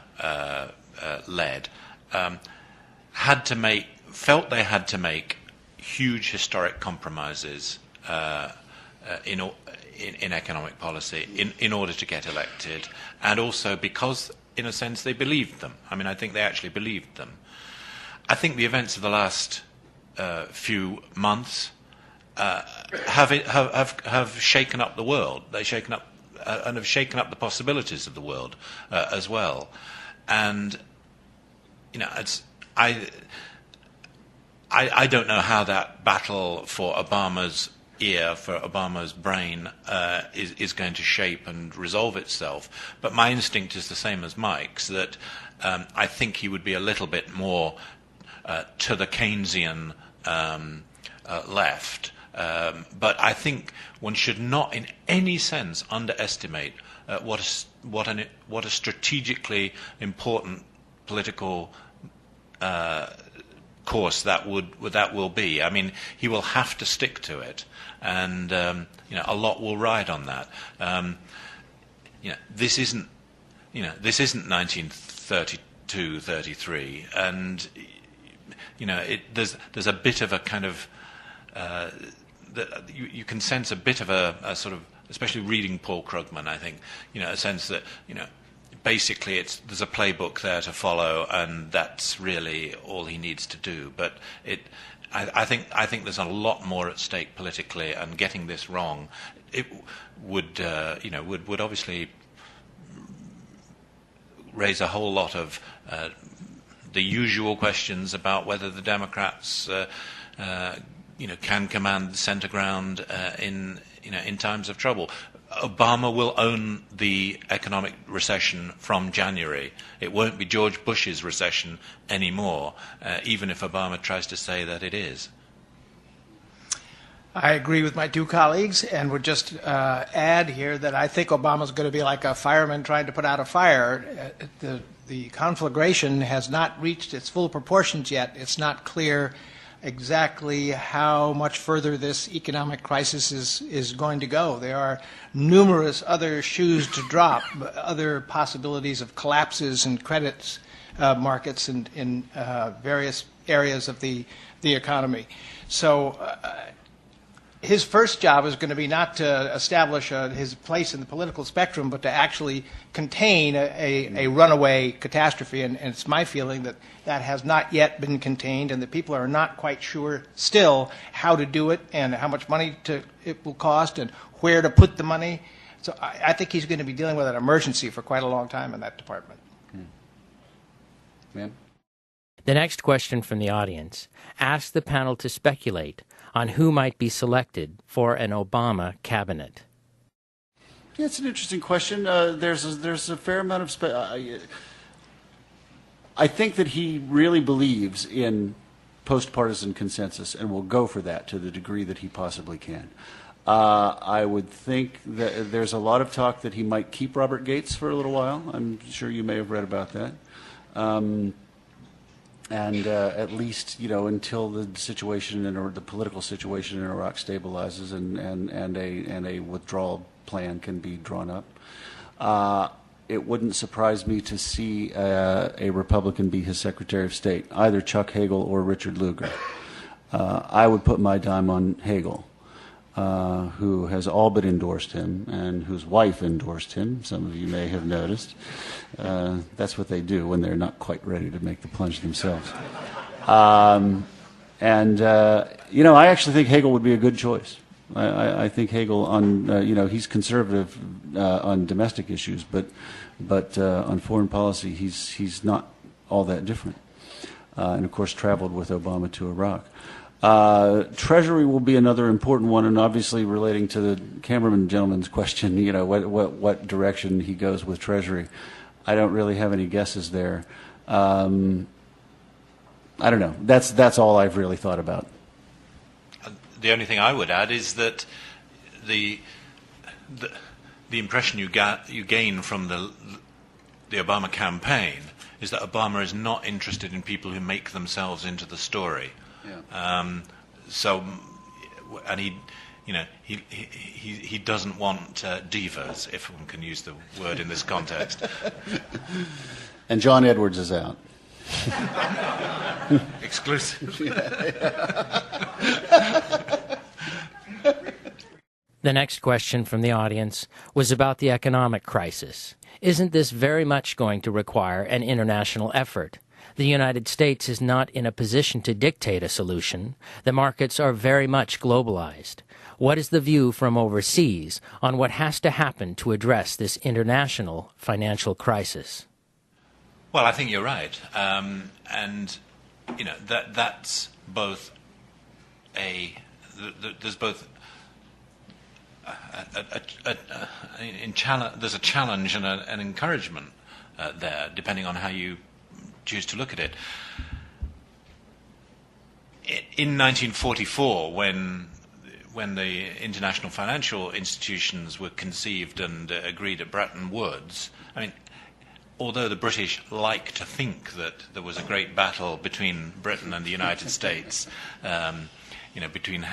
S3: led felt they had to make huge historic compromises in economic policy in order to get elected, and also because, in a sense, they believed them. I mean, I think they actually believed them. I think the events of the last few months have shaken up the world. They've shaken up and have shaken up the possibilities of the world as well. And I don't know how that battle for Obama's ear, for Obama's brain, is going to shape and resolve itself. But my instinct is the same as Mike's, that I think he would be a little bit more to the Keynesian left. But I think one should not in any sense underestimate what a strategically important political course that will be. I mean, he will have to stick to it, and a lot will ride on that. This isn't 1932-33, and there's a bit of a kind of you can sense a bit of a sort of, especially reading Paul Krugman, I think, a sense that basically there's a playbook there to follow, and that's really all he needs to do. But I think there's a lot more at stake politically, and getting this wrong, it would obviously raise a whole lot of the usual questions about whether the Democrats can command the center ground in times of trouble. Obama will own the economic recession from January. It won't be George Bush's recession anymore, even if Obama tries to say that it is.
S2: I agree with my two colleagues, and would just add here that I think Obama's going to be like a fireman trying to put out a fire. The conflagration has not reached its full proportions yet. It's not clear exactly how much further this economic crisis is going to go. There are numerous other shoes to drop, other possibilities of collapses in credit markets in various areas of the economy. So his first job is going to be not to establish his place in the political spectrum, but to actually contain a runaway catastrophe. And it's my feeling that that has not yet been contained, and that people are not quite sure still how to do it and how much money it will cost and where to put the money. So I think he's going to be dealing with an emergency for quite a long time in that department.
S1: Ma'am?
S4: The next question from the audience asks the panel to speculate on who might be selected for an Obama cabinet.
S1: Yeah, it's an interesting question. There's a fair amount of I think that he really believes in post-partisan consensus and will go for that to the degree that he possibly can. I would think that there's a lot of talk that he might keep Robert Gates for a little while. I'm sure you may have read about that. And at least, until the situation or the political situation in Iraq stabilizes and a withdrawal plan can be drawn up. It wouldn't surprise me to see a Republican be his Secretary of State, either Chuck Hagel or Richard Lugar. I would put my dime on Hagel. who has all but endorsed him and whose wife endorsed him. Some of you may have noticed. That's what they do when they're not quite ready to make the plunge themselves. I actually think Hagel would be a good choice. I think Hegel he's conservative on domestic issues, but on foreign policy he's not all that different. And of course traveled with Obama to Iraq. Treasury will be another important one, and obviously relating to the cameraman gentleman's question, what direction he goes with Treasury. I don't really have any guesses there. I don't know. That's all I've really thought about.
S3: The only thing I would add is that the impression you gain from the Obama campaign is that Obama is not interested in people who make themselves into the story. Yeah. And he doesn't want divas, if one can use the word in this context.
S1: And John Edwards is out.
S3: Exclusive.
S4: The next question from the audience was about the economic crisis. Isn't this very much going to require an international effort? The United States is not in a position to dictate a solution. The markets are very much globalized. What is the view from overseas on what has to happen to address this international financial crisis?
S3: Well, I think you're right, that's both there's both there's a challenge and an encouragement there, depending on how you choose to look at it. In 1944, when the international financial institutions were conceived and agreed at Bretton Woods, I mean, although the British like to think that there was a great battle between Britain and the United States, between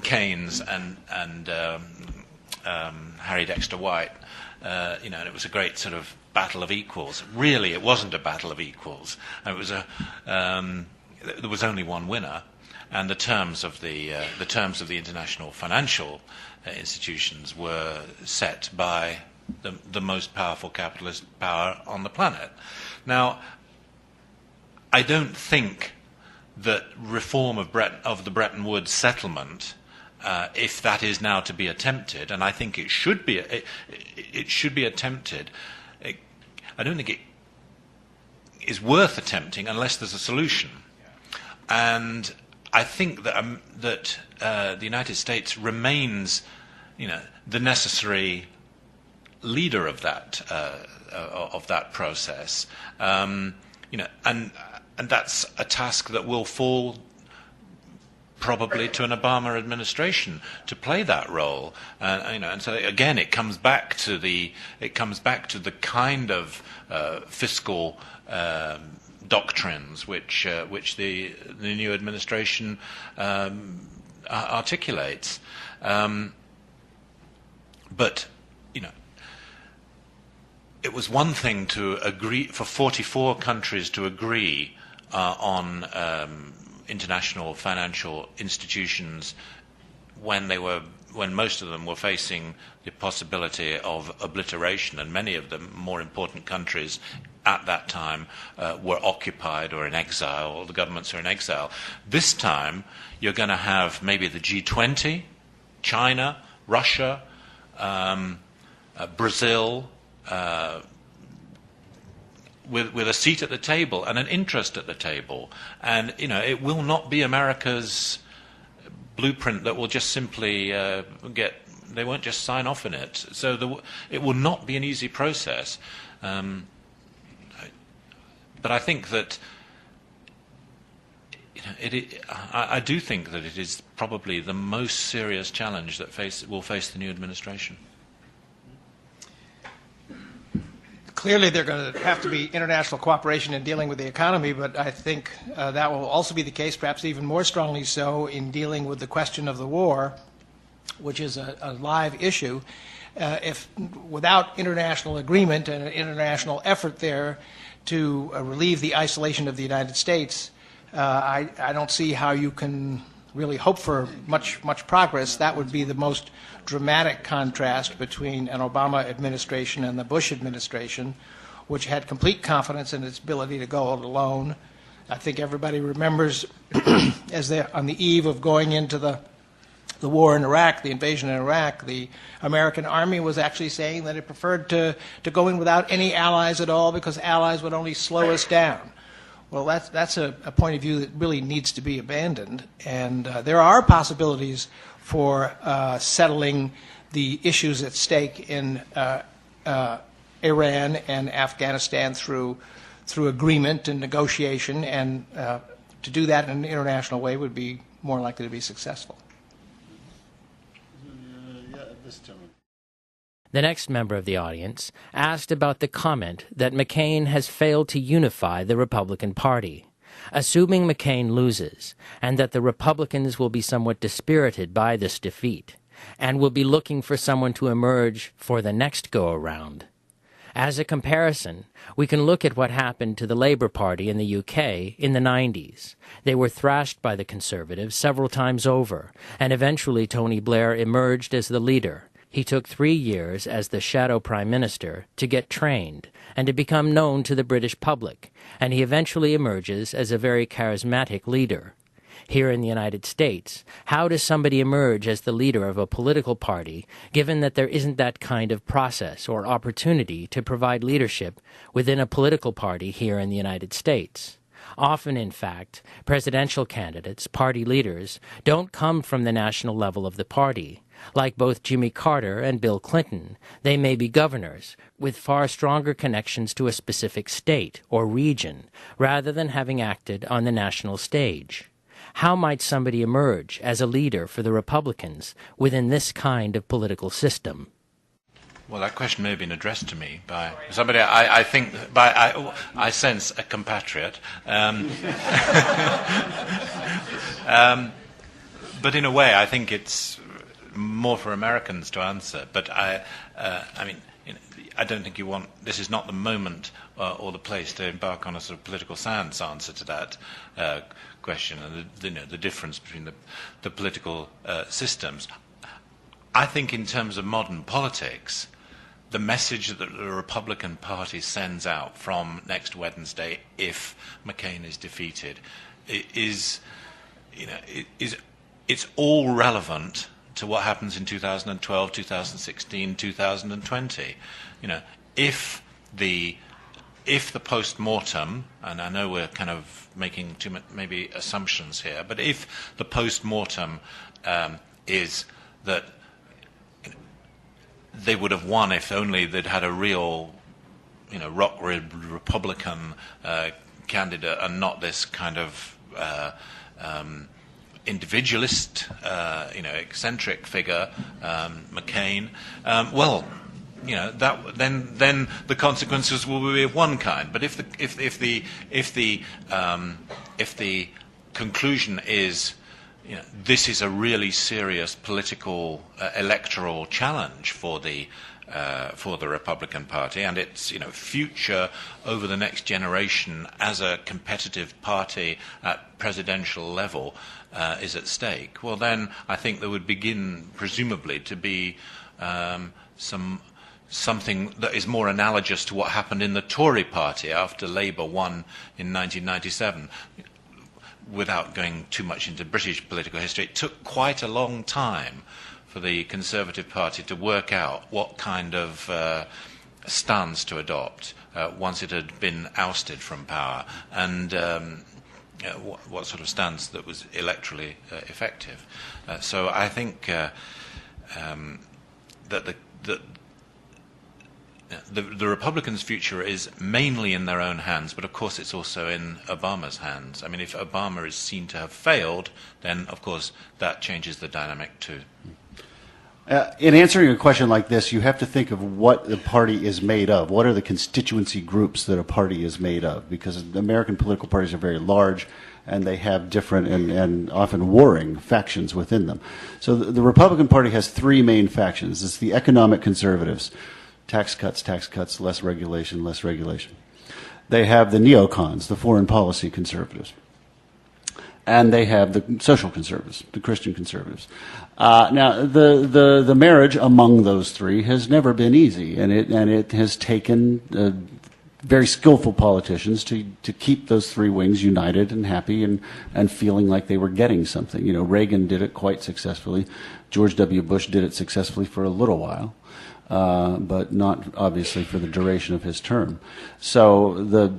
S3: Keynes and Harry Dexter White, and it was a great sort of battle of equals. Really, it wasn't a battle of equals. It was there was only one winner, and the terms of the international financial institutions were set by the most powerful capitalist power on the planet. Now, I don't think that reform of the Bretton Woods settlement, if that is now to be attempted, and I think it should be attempted, I don't think it is worth attempting unless there's a solution. And I think that the United States remains, the necessary leader of that process, and that's a task that will fall probably to an Obama administration to play that role, and so again it comes back to the kind of fiscal doctrines which the new administration articulates, but it was one thing to agree for 44 countries to agree on international financial institutions when most of them were facing the possibility of obliteration, and many of the more important countries at that time were occupied or in exile, or the governments are in exile. This time you're going to have maybe the G20, China, Russia, Brazil, with a seat at the table and an interest at the table, and it will not be America's blueprint that will just simply they won't just sign off on it. So it will not be an easy process, but I think that I do think that it is probably the most serious challenge that will face the new administration.
S2: Clearly, they're going to have to be international cooperation in dealing with the economy, but I think that will also be the case, perhaps even more strongly so, in dealing with the question of the war, which is a live issue. If without international agreement and an international effort there to relieve the isolation of the United States, I don't see how you can really hope for much progress, that would be the most dramatic contrast between an Obama administration and the Bush administration, which had complete confidence in its ability to go it alone. I think everybody remembers as they're on the eve of going into the war in Iraq, the invasion in Iraq, the American army was actually saying that it preferred to go in without any allies at all because allies would only slow us down. Well, that's a point of view that really needs to be abandoned, and there are possibilities for settling the issues at stake in Iran and Afghanistan through agreement and negotiation, and to do that in an international way would be more likely to be successful.
S4: The next member of the audience asked about the comment that McCain has failed to unify the Republican Party. Assuming McCain loses, and that the Republicans will be somewhat dispirited by this defeat, and will be looking for someone to emerge for the next go-around. As a comparison, we can look at what happened to the Labour Party in the UK in the 90s. They were thrashed by the Conservatives several times over, and eventually Tony Blair emerged as the leader. He took 3 years as the shadow prime minister to get trained and to become known to the British public, and he eventually emerges as a very charismatic leader. Here in the United States, how does somebody emerge as the leader of a political party, given that there isn't that kind of process or opportunity to provide leadership within a political party here in the United States? Often, in fact, presidential candidates, party leaders, don't come from the national level of the party. Like both Jimmy Carter and Bill Clinton, they may be governors, with far stronger connections to a specific state or region, rather than having acted on the national stage. How might somebody emerge as a leader for the Republicans within this kind of political system?
S3: Well, that question may have been addressed to me by somebody. I think I sense a compatriot. But in a way, I think it's more for Americans to answer. But I mean, I don't think you want. This is not the moment or the place to embark on a sort of political science answer to that question and the difference between the political systems. I think in terms of modern politics, the message that the Republican Party sends out from next Wednesday, if McCain is defeated, is it's all relevant to what happens in 2012, 2016, 2020. If the post-mortem, and I know we're kind of making too much maybe assumptions here, but if the post-mortem is that they would have won if only they'd had a real, rock-ribbed Republican candidate and not this kind of individualist, eccentric figure, McCain. Then the consequences will be of one kind. But if the conclusion is, this is a really serious political electoral challenge for the Republican Party, and its future over the next generation as a competitive party at presidential level is at stake. Well, then I think there would begin, presumably, to be something that is more analogous to what happened in the Tory party after Labour won in 1997. Without going too much into British political history, it took quite a long time for the Conservative Party to work out what kind of stance to adopt once it had been ousted from power, and what sort of stance that was electorally effective. So I think that the Republicans' future is mainly in their own hands, but of course it's also in Obama's hands. I mean, if Obama is seen to have failed, then of course that changes the dynamic too.
S1: In answering a question like this, you have to think of what the party is made of. What are the constituency groups that a party is made of? Because American political parties are very large, and they have different and often warring factions within them. So the Republican Party has three main factions. It's the economic conservatives. Tax cuts, less regulation, less regulation. They have the neocons, the foreign policy conservatives. and they have the social conservatives, the Christian conservatives. Now, the marriage among those three has never been easy, and it has taken very skillful politicians to keep those three wings united and happy and feeling like they were getting something. You know, Reagan did it quite successfully. George W. Bush did it successfully for a little while. But not obviously for the duration of his term. So the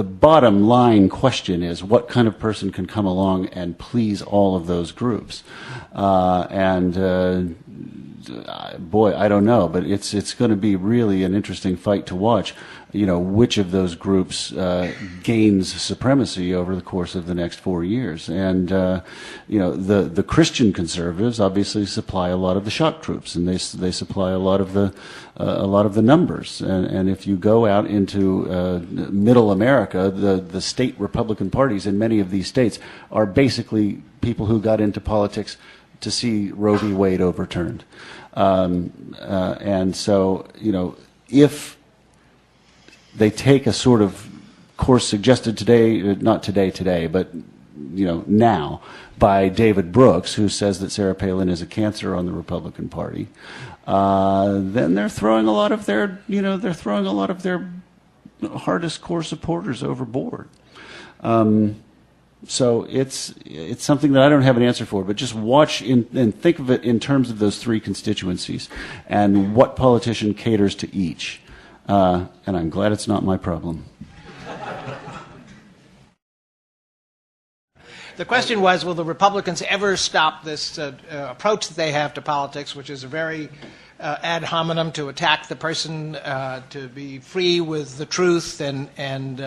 S1: bottom line question is, what kind of person can come along and please all of those groups? Boy, I don't know, but it's going to be really an interesting fight to watch. You know, which of those groups gains supremacy over the course of the next 4 years. And you know, the Christian conservatives obviously supply a lot of the shock troops, and they supply a lot of the numbers. And if you go out into middle America, the state Republican parties in many of these states are basically people who got into politics to see Roe v. Wade overturned. And so, you know, if they take a sort of course suggested today, not today, but, you know, now, by David Brooks, who says that Sarah Palin is a cancer on the Republican Party, then they're throwing a lot of their, hardest core supporters overboard. So it's something that I don't have an answer for, but just watch and think of it in terms of those three constituencies and what politician caters to each. And I'm glad it's not my problem.
S2: The question was, will the Republicans ever stop this approach that they have to politics, which is a very ad hominem to attack the person, to be free with the truth, and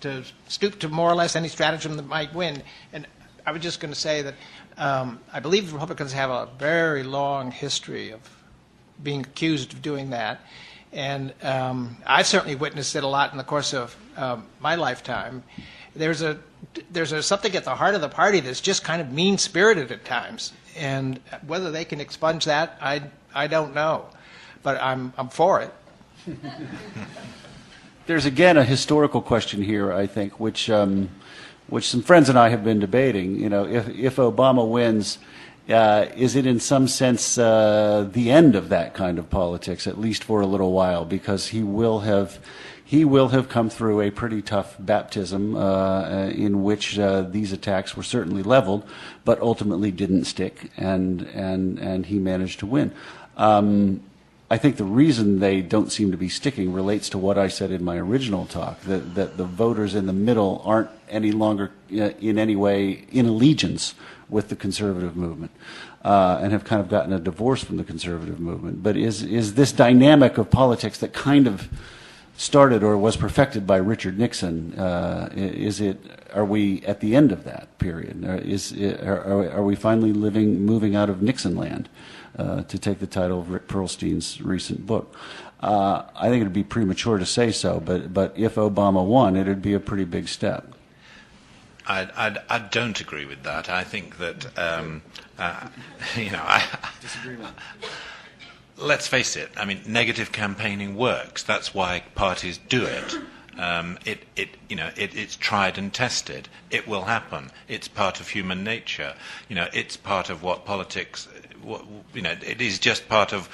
S2: to stoop to more or less any stratagem that might win. And I was just going to say that I believe the Republicans have a very long history of being accused of doing that. And I certainly witnessed it a lot in the course of my lifetime. There's something at the heart of the party that's just kind of mean-spirited at times. And whether they can expunge that, I don't know. But I'm for it.
S1: There's again a historical question here, I think, which some friends and I have been debating. You know, if Obama wins, is it in some sense the end of that kind of politics, at least for a little while, because he will have come through a pretty tough baptism in which these attacks were certainly leveled, but ultimately didn't stick, and he managed to win. I think the reason they don't seem to be sticking relates to what I said in my original talk, that the voters in the middle aren't any longer in any way in allegiance with the conservative movement, and have kind of gotten a divorce from the conservative movement. But is this dynamic of politics that kind of started or was perfected by Richard Nixon, are we at the end of that period? Are we finally moving out of Nixon land? To take the title of Rick Perlstein's recent book. I think it would be premature to say so, but if Obama won, it would be a pretty big step.
S3: I don't agree with that. I think that,
S1: Disagreement.
S3: Let's face it. I mean, negative campaigning works. That's why parties do it. It's tried and tested. It will happen. It's part of human nature. You know, it's part of what politics. It is just part of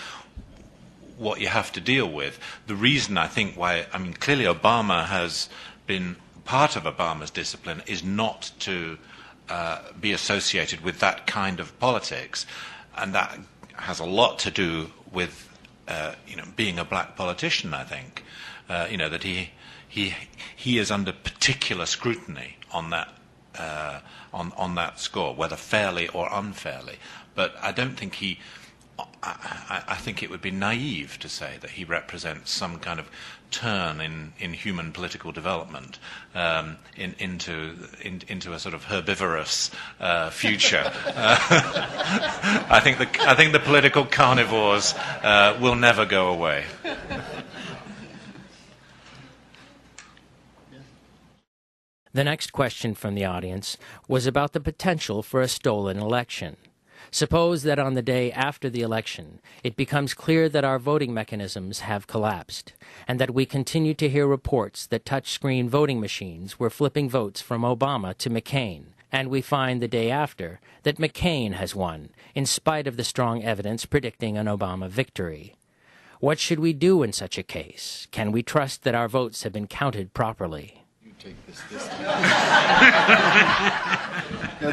S3: what you have to deal with. The reason clearly Obama has been part of Obama's discipline is not to be associated with that kind of politics, and that has a lot to do with being a black politician. I think that he is under particular scrutiny on that on that score, whether fairly or unfairly. But I don't think I think it would be naive to say that he represents some kind of turn in human political development into a sort of herbivorous future. I think the political carnivores will never go away.
S4: The next question from the audience was about the potential for a stolen election. Suppose that on the day after the election, it becomes clear that our voting mechanisms have collapsed, and that we continue to hear reports that touchscreen voting machines were flipping votes from Obama to McCain, And we find the day after that McCain has won, in spite of the strong evidence predicting an Obama victory. What should we do in such a case? Can we trust that our votes have been counted properly?
S1: You take this time.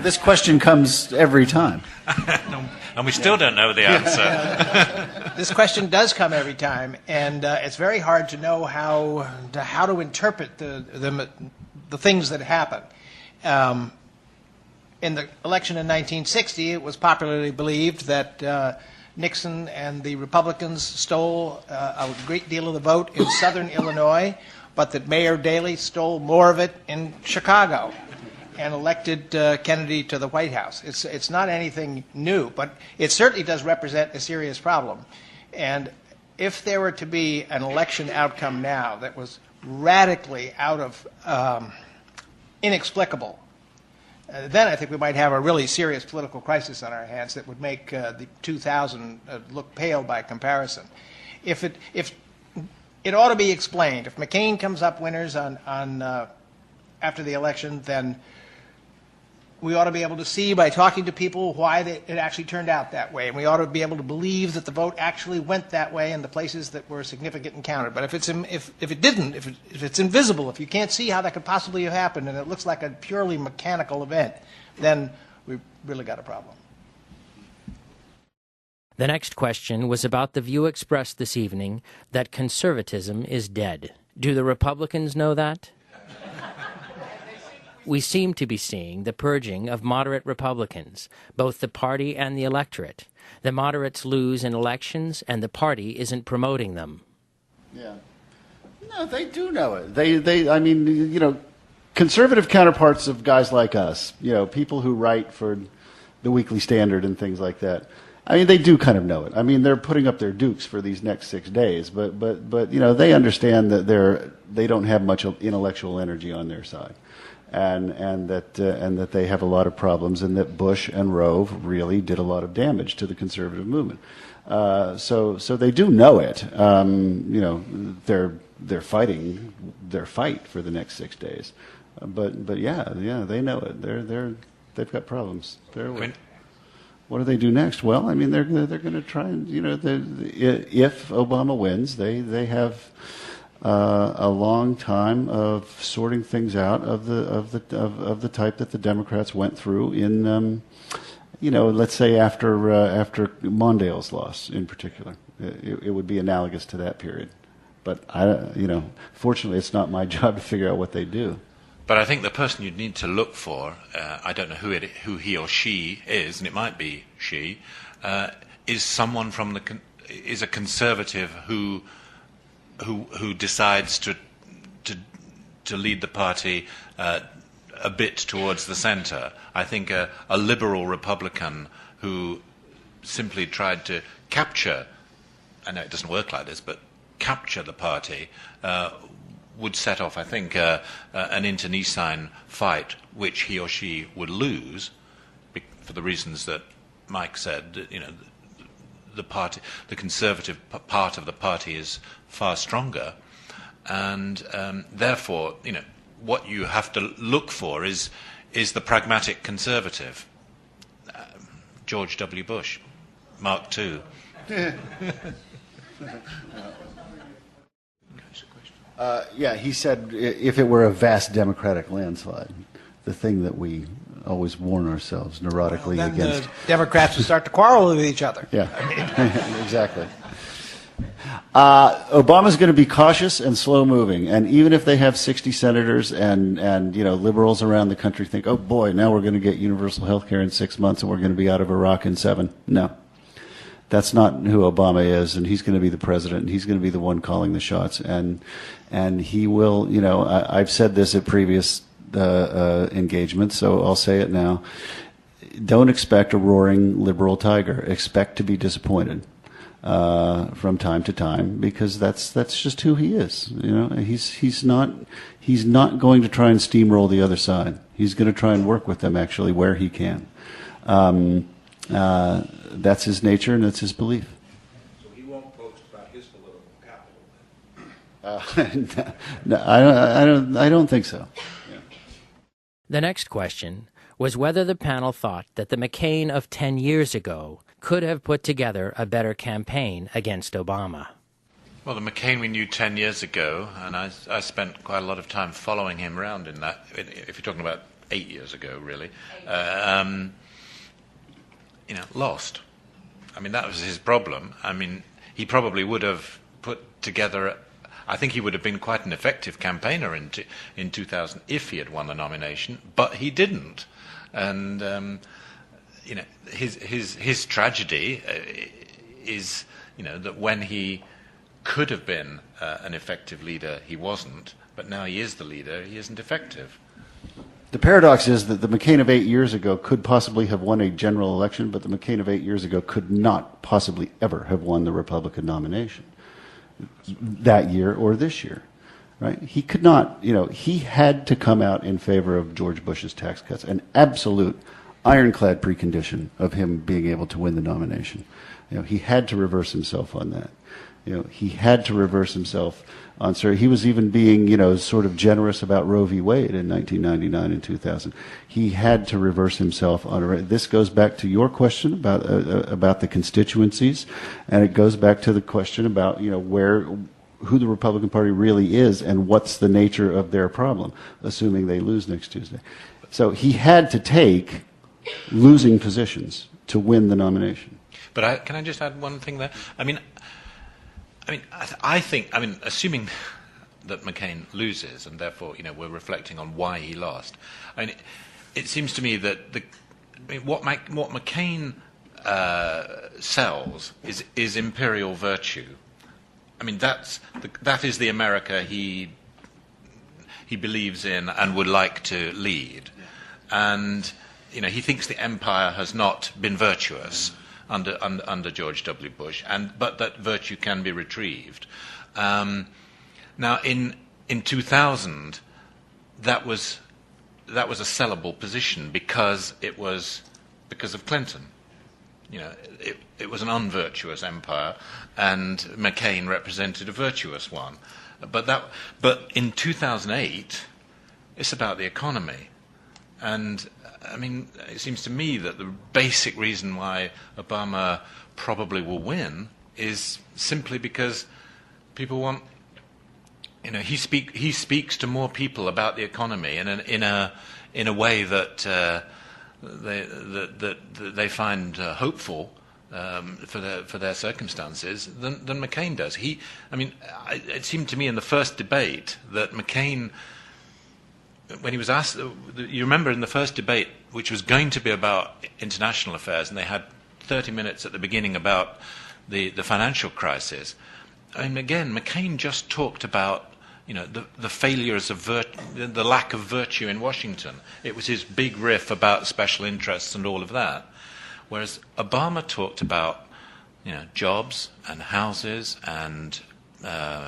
S1: This question comes every time.
S3: And we still don't know the answer.
S2: This question does come every time, and it's very hard to know how to interpret the things that happen. In the election in 1960, it was popularly believed that Nixon and the Republicans stole a great deal of the vote in southern Illinois, but that Mayor Daley stole more of it in Chicago and elected Kennedy to the White House. It's not anything new, but it certainly does represent a serious problem. And if there were to be an election outcome now that was radically out of inexplicable, then I think we might have a really serious political crisis on our hands that would make the 2000 look pale by comparison. If it ought to be explained, if McCain comes up winners on after the election, then we ought to be able to see by talking to people why it actually turned out that way, and we ought to be able to believe that the vote actually went that way in the places that were significant and counted. But if it didn't, if it's invisible, if you can't see how that could possibly have happened, and it looks like a purely mechanical event, then we've really got a problem.
S4: The next question was about the view expressed this evening that conservatism is dead. Do the Republicans know that? We seem to be seeing the purging of moderate Republicans, both the party and the electorate. The moderates lose in elections, and the party isn't promoting them.
S1: Yeah. No, they do know it. I mean, conservative counterparts of guys like us, people who write for the Weekly Standard and things like that, I mean, they do kind of know it. I mean, they're putting up their dukes for these next 6 days, but they understand that they don't have much intellectual energy on their side. And that they have a lot of problems, and that Bush and Rove really did a lot of damage to the conservative movement. So they do know it. They're fighting their fight for the next 6 days. But yeah, they know it. They've got problems. What do they do next? Well, I mean, they're going to try and if Obama wins, they have a long time of sorting things out of the type that the Democrats went through in let's say after Mondale's loss in particular. It would be analogous to that period. But fortunately, it's not my job to figure out what they do.
S3: But I think the person you'd need to look for, I don't know who he or she is, and it might be she, is someone is a conservative who decides to lead the party a bit towards the centre. I think a liberal Republican who simply tried to capture, I know it doesn't work like this, but capture the party would set off, I think, an internecine fight which he or she would lose for the reasons that Mike said. The conservative part of the party is far stronger, and therefore, what you have to look for is the pragmatic conservative. George W. Bush, Mark II.
S1: Yeah, he said if it were a vast Democratic landslide, the thing that we always warn ourselves neurotically
S2: then
S1: against.
S2: The Democrats would start to quarrel with each other.
S1: Yeah, exactly. Obama's going to be cautious and slow-moving, and even if they have 60 senators and liberals around the country think, oh boy, now we're going to get universal health care in 6 months and we're going to be out of Iraq in 7. No. That's not who Obama is, and he's going to be the president, and he's going to be the one calling the shots, and he will. I've said this at previous engagements, so I'll say it now. Don't expect a roaring liberal tiger. Expect to be disappointed from time to time, because that's just who he is. He's not going to try and steamroll the other side. He's going to try and work with them actually where he can. That's his nature, and that's his belief.
S5: So he won't boast about his political capital.
S1: No, I don't think so. Yeah.
S4: The next question was whether the panel thought that the McCain of 10 years ago could have put together a better campaign against Obama.
S3: Well, the McCain we knew 10 years ago, and I spent quite a lot of time following him around in that, if you're talking about 8 years ago, really, lost. I mean, that was his problem. I mean, he probably would have put together, I think he would have been quite an effective campaigner in 2000 if he had won the nomination, but he didn't. And, his tragedy is, that when he could have been an effective leader, he wasn't, but now he is the leader, he isn't effective.
S1: The paradox is that the McCain of 8 years ago could possibly have won a general election, but the McCain of 8 years ago could not possibly ever have won the Republican nomination that year or this year, right? He could not, he had to come out in favor of George Bush's tax cuts, an absolute ironclad precondition of him being able to win the nomination. He had to reverse himself on that. He had to reverse himself on, he was even being, sort of generous about Roe v. Wade in 1999 and 2000. He had to reverse himself on this goes back to your question about the constituencies, and it goes back to the question about, who the Republican Party really is and what's the nature of their problem, assuming they lose next Tuesday. So he had to take losing positions to win the nomination.
S3: But can I just add one thing there? I think, assuming that McCain loses, and therefore, we're reflecting on why he lost. It seems to me that what McCain sells is imperial virtue. That is the America he believes in and would like to lead, and he thinks the empire has not been virtuous under George W. Bush, but that virtue can be retrieved. Now, in 2000, that was a sellable position because of Clinton. It was an unvirtuous empire, and McCain represented a virtuous one. But in 2008, it's about the economy, and it seems to me that the basic reason why Obama probably will win is simply because people want, he speaks to more people about the economy in a way that they find hopeful for their circumstances than McCain does. It seemed to me in the first debate that McCain, when he was asked, you remember in the first debate, which was going to be about international affairs, and they had 30 minutes at the beginning about the financial crisis. Again, McCain just talked about the failures of the lack of virtue in Washington. It was his big riff about special interests and all of that. Whereas Obama talked about jobs and houses and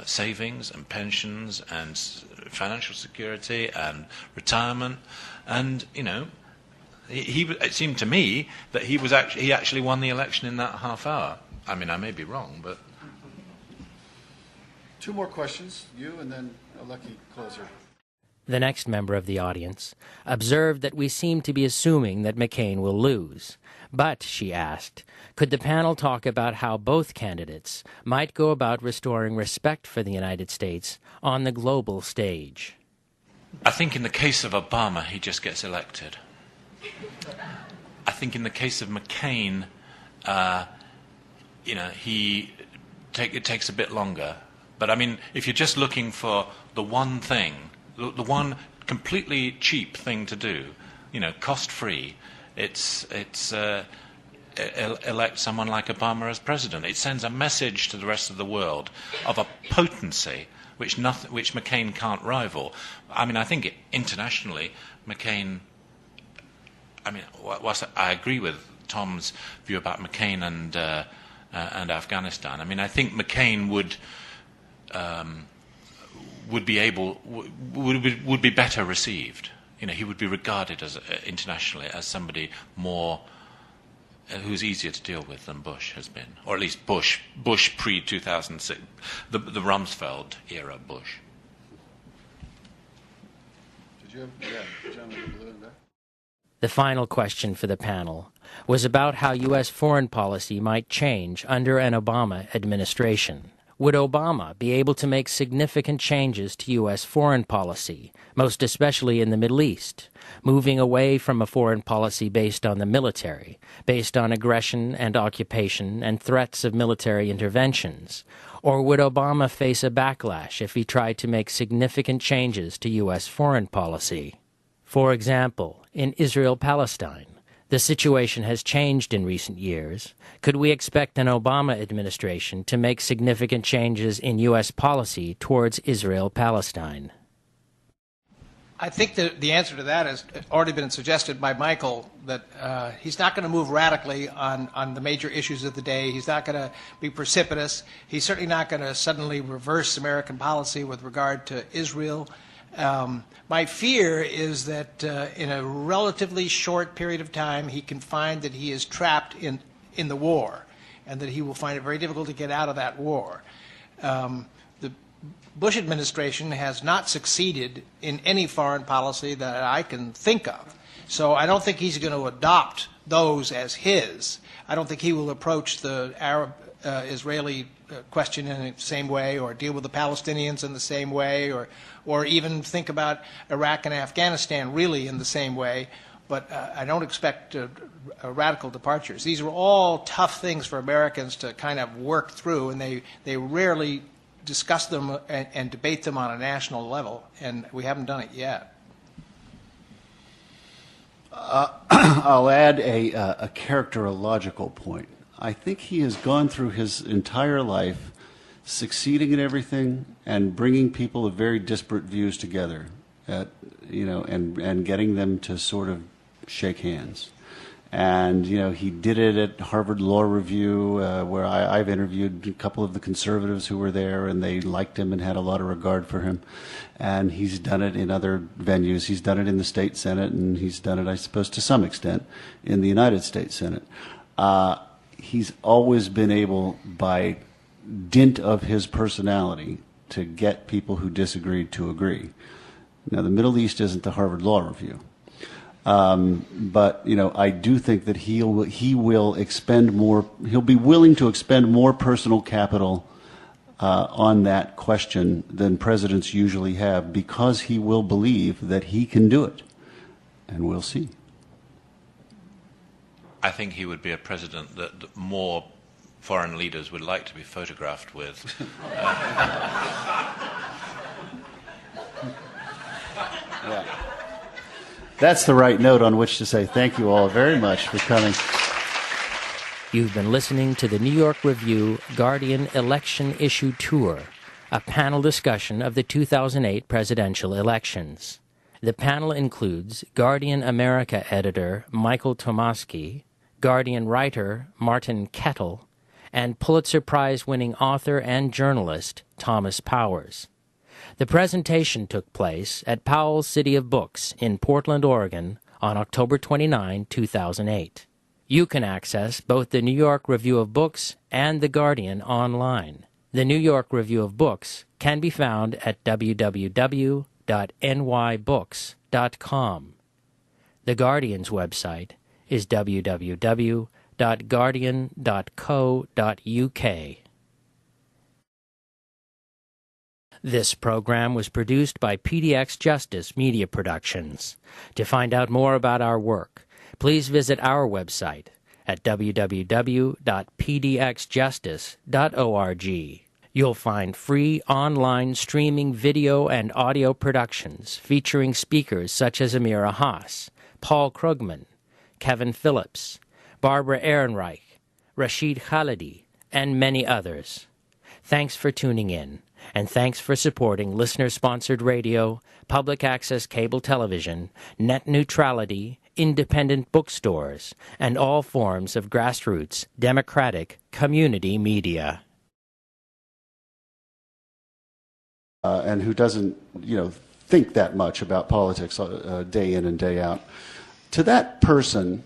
S3: savings and pensions and financial security and retirement, and it seemed to me that he actually won the election in that half hour. I may be wrong, but
S1: two more questions, you and then a lucky closer.
S4: The next member of the audience observed that we seem to be assuming that McCain will lose. But, she asked, could the panel talk about how both candidates might go about restoring respect for the United States on the global stage?
S3: I think in the case of Obama, he just gets elected. I think in the case of McCain, it takes a bit longer. But if you're just looking for the one thing, the one completely cheap thing to do, cost-free, it's elect someone like Obama as president. It sends a message to the rest of the world of a potency which McCain can't rival. I think internationally, McCain. Whilst I agree with Tom's view about McCain and Afghanistan, I think McCain would be better received. He would be regarded as internationally as somebody more who's easier to deal with than Bush has been, or at least Bush pre-2006, the Rumsfeld era Bush.
S1: Did you have gentleman in blue in there?
S4: The final question for the panel was about how U.S. foreign policy might change under an Obama administration. Would Obama be able to make significant changes to U.S. foreign policy, most especially in the Middle East, moving away from a foreign policy based on the military, based on aggression and occupation and threats of military interventions? Or would Obama face a backlash if he tried to make significant changes to U.S. foreign policy? For example, in Israel-Palestine, the situation has changed in recent years. Could we expect an Obama administration to make significant changes in U.S. policy towards Israel-Palestine?
S2: I think that the answer to that has already been suggested by Michael, that he's not going to move radically on the major issues of the day. He's not going to be precipitous. He's certainly not going to suddenly reverse American policy with regard to Israel. My fear is that in a relatively short period of time, he can find that he is trapped in the war, and that he will find it very difficult to get out of that war. The Bush administration has not succeeded in any foreign policy that I can think of. So I don't think he's going to adopt those as his. I don't think he will approach the Arab-Israeli question in the same way, or deal with the Palestinians in the same way, or even think about Iraq and Afghanistan really in the same way. But I don't expect radical departures. These are all tough things for Americans to kind of work through, and they rarely discuss them and debate them on a national level, and we haven't done it yet.
S1: I'll add a characterological point. I think he has gone through his entire life succeeding in everything and bringing people of very disparate views together, and getting them to sort of shake hands. And, he did it at Harvard Law Review, where I've interviewed a couple of the conservatives who were there, and they liked him and had a lot of regard for him. And he's done it in other venues. He's done it in the state Senate, and he's done it, I suppose, to some extent, in the United States Senate. He's always been able, by dint of his personality, to get people who disagreed to agree. Now, the Middle East isn't the Harvard Law Review. But I do think that he will expend more. He'll be willing to expend more personal capital on that question than presidents usually have, because he will believe that he can do it, and we'll see.
S3: I think he would be a president that more foreign leaders would like to be photographed with.
S1: Yeah. That's the right note on which to say thank you all very much for coming.
S4: You've been listening to the New York Review Guardian Election Issue Tour, a panel discussion of the 2008 presidential elections. The panel includes Guardian America editor Michael Tomasky, Guardian writer Martin Kettle, and Pulitzer Prize-winning author and journalist Thomas Powers. The presentation took place at Powell's City of Books in Portland, Oregon on October 29, 2008. You can access both the New York Review of Books and The Guardian online. The New York Review of Books can be found at www.nybooks.com. The Guardian's website is www.guardian.co.uk. This program was produced by pdxjustice Media Productions. To find out more about our work, please visit our website at www.pdxjustice.org. You'll find free online streaming video and audio productions featuring speakers such as Amira Haas, Paul Krugman, Kevin Phillips, Barbara Ehrenreich, Rashid Khalidi, and many others. Thanks for tuning in, and thanks for supporting listener-sponsored radio, public access cable television, net neutrality, independent bookstores, and all forms of grassroots, democratic, community media.
S1: And who doesn't, think that much about politics day in and day out. To that person,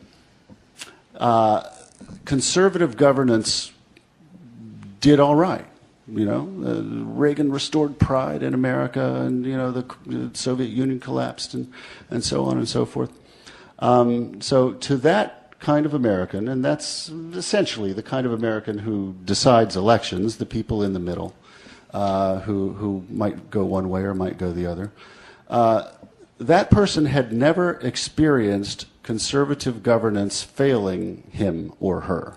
S1: conservative governance did all right. Reagan restored pride in America, and the Soviet Union collapsed, and so on and so forth. So to that kind of American, and that's essentially the kind of American who decides elections, the people in the middle, who might go one way or might go the other, that person had never experienced conservative governance failing him or her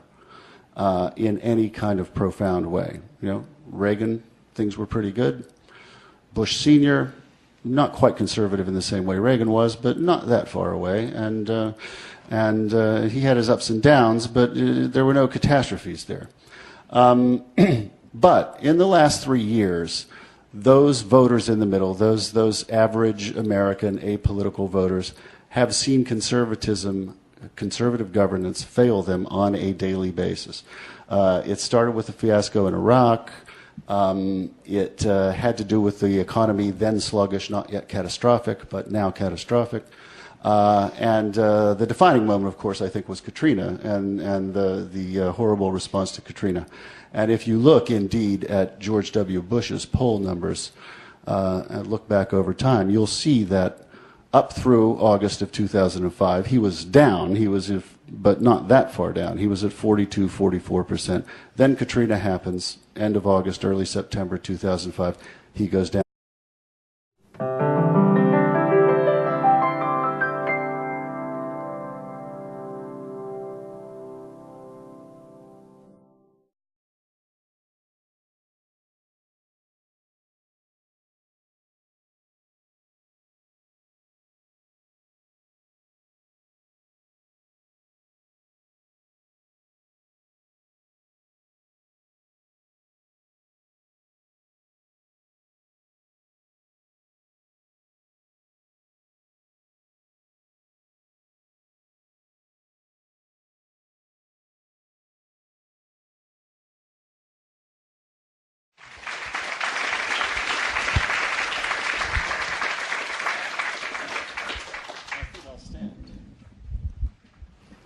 S1: in any kind of profound way. You know, Reagan, things were pretty good. Bush Sr., not quite conservative in the same way Reagan was, but not that far away. And he had his ups and downs, but there were no catastrophes there. But in the last 3 years, those voters in the middle, those average American apolitical voters, have seen conservative governance fail them on a daily basis. It started with the fiasco in Iraq. It had to do with the economy, then sluggish, not yet catastrophic, but now catastrophic. And the defining moment, of course, I think, was Katrina and the horrible response to Katrina. And if you look, indeed, at George W. Bush's poll numbers and look back over time, you'll see that up through August of 2005, he was down. But not that far down. He was at 42, 44%. Then Katrina happens, end of August, early September 2005. He goes down.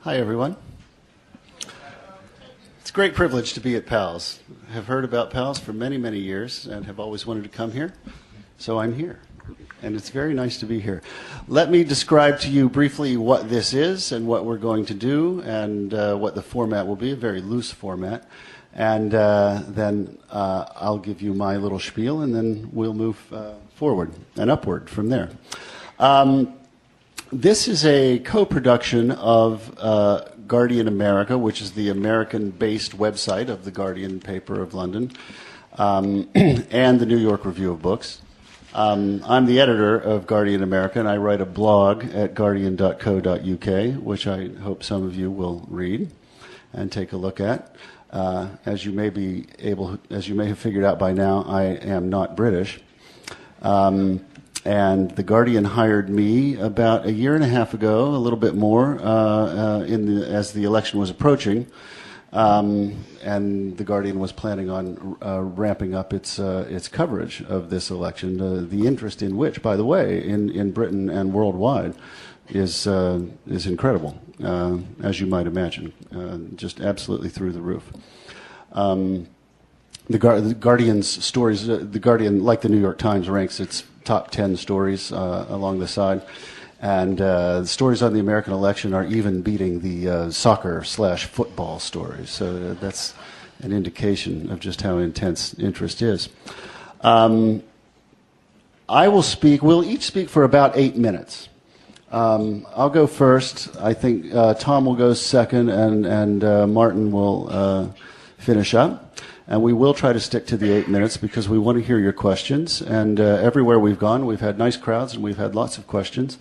S1: Hi, everyone. It's a great privilege to be at PALS. I have heard about PALS for many, many years and have always wanted to come here, so I'm here. And it's very nice to be here. Let me describe to you briefly what this is and what we're going to do and what the format will be, a very loose format. And then I'll give you my little spiel, and then we'll move forward and upward from there. This is a co-production of Guardian America, which is the American-based website of the Guardian paper of London, and the New York Review of Books. I'm the editor of Guardian America, and I write a blog at guardian.co.uk, which I hope some of you will read and take a look at. As you may have figured out by now, I am not British. And the Guardian hired me about a year and a half ago, a little bit more, as the election was approaching. And the Guardian was planning on ramping up its coverage of this election, the interest in which, by the way, in Britain and worldwide, is incredible, as you might imagine, just absolutely through the roof. The Guardian's stories, the Guardian, like the New York Times, ranks its top 10 stories along the side. And the stories on the American election are even beating the soccer/football stories. So that's an indication of just how intense interest is. We'll each speak for about 8 minutes. I'll go first. I think Tom will go second, and Martin will finish up. And we will try to stick to the 8 minutes because we want to hear your questions. And everywhere we've gone, we've had nice crowds and we've had lots of questions.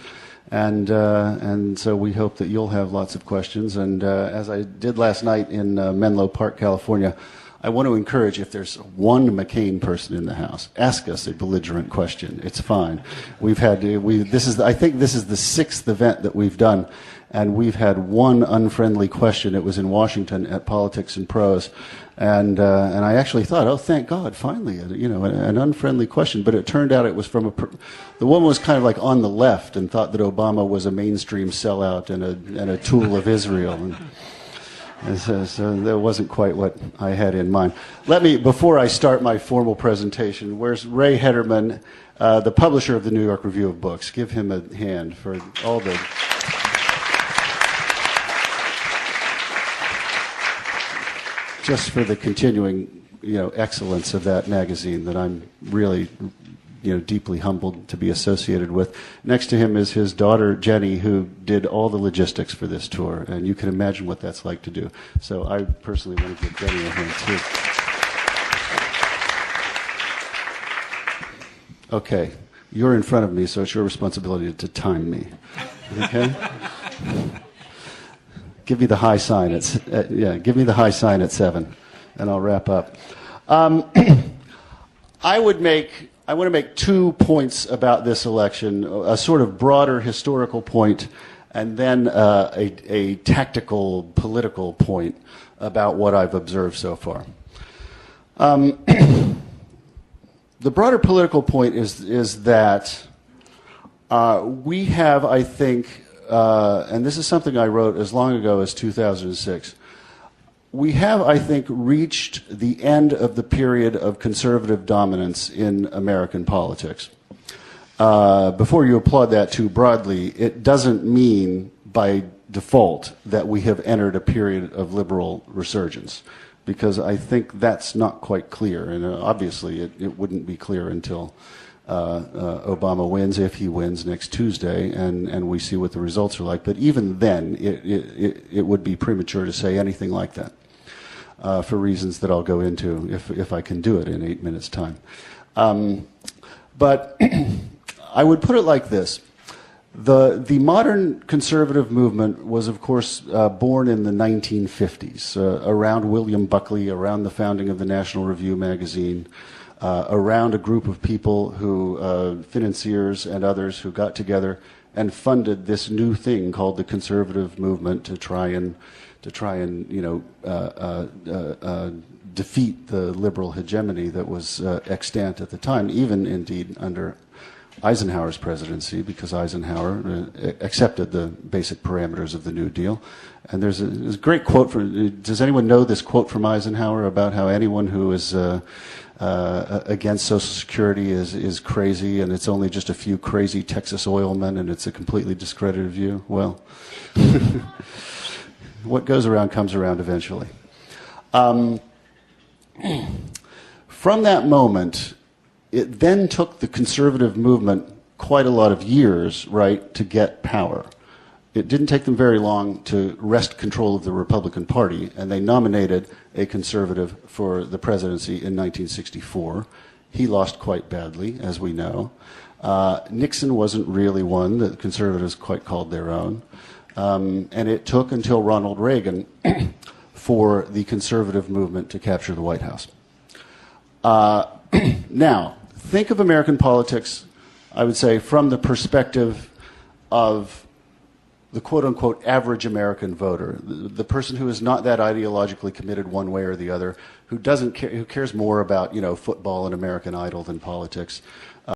S1: And so we hope that you'll have lots of questions. And as I did last night in Menlo Park, California, I want to encourage, if there's one McCain person in the house, ask us a belligerent question. It's fine. I think this is the 6th event that we've done, and we've had one unfriendly question. It was in Washington at Politics and Prose. And I actually thought, oh, thank God, finally, an unfriendly question. But it turned out it was from the woman was kind of like on the left and thought that Obama was a mainstream sellout and a tool of Israel. And so that wasn't quite what I had in mind. Before I start my formal presentation, where's Ray Hederman, the publisher of the New York Review of Books? Give him a hand for all the... just for the continuing, excellence of that magazine that I'm really, deeply humbled to be associated with. Next to him is his daughter, Jenny, who did all the logistics for this tour, and you can imagine what that's like to do. So I personally want to give Jenny a hand, too. Okay, you're in front of me, so it's your responsibility to time me. Okay? Give me the high sign give me the high sign at 7, and I'll wrap up. I want to make 2 points about this election, a sort of broader historical point, and then a tactical political point about what I've observed so far. The broader political point is that we have, I think, and this is something I wrote as long ago as 2006, we have, I think, reached the end of the period of conservative dominance in American politics. Before you applaud that too broadly, it doesn't mean by default that we have entered a period of liberal resurgence, because I think that's not quite clear, and obviously it wouldn't be clear until Obama wins, if he wins next Tuesday, and we see what the results are like. But even then, it would be premature to say anything like that, for reasons that I'll go into if I can do it in 8 minutes' time. But I would put it like this. The modern conservative movement was, of course, born in the 1950s, around William Buckley, around the founding of the National Review magazine, around a group of people who, financiers and others, who got together and funded this new thing called the conservative movement to try and defeat the liberal hegemony that was extant at the time, even indeed under Eisenhower's presidency, because Eisenhower accepted the basic parameters of the New Deal. And there's a great quote does anyone know this quote from Eisenhower about how anyone who is against Social Security is crazy, and it's only just a few crazy Texas oil men, and it's a completely discredited view? Well, what goes around comes around eventually. From that moment, it then took the conservative movement quite a lot of years, right, to get power. It didn't take them very long to wrest control of the Republican Party, and they nominated a conservative for the presidency in 1964. He lost quite badly, as we know. Nixon wasn't really one that conservatives quite called their own. And it took until Ronald Reagan for the conservative movement to capture the White House. Now, think of American politics, I would say, from the perspective of the quote-unquote average American voter, the person who is not that ideologically committed one way or the other, who doesn't care, who cares more about, football and American Idol than politics.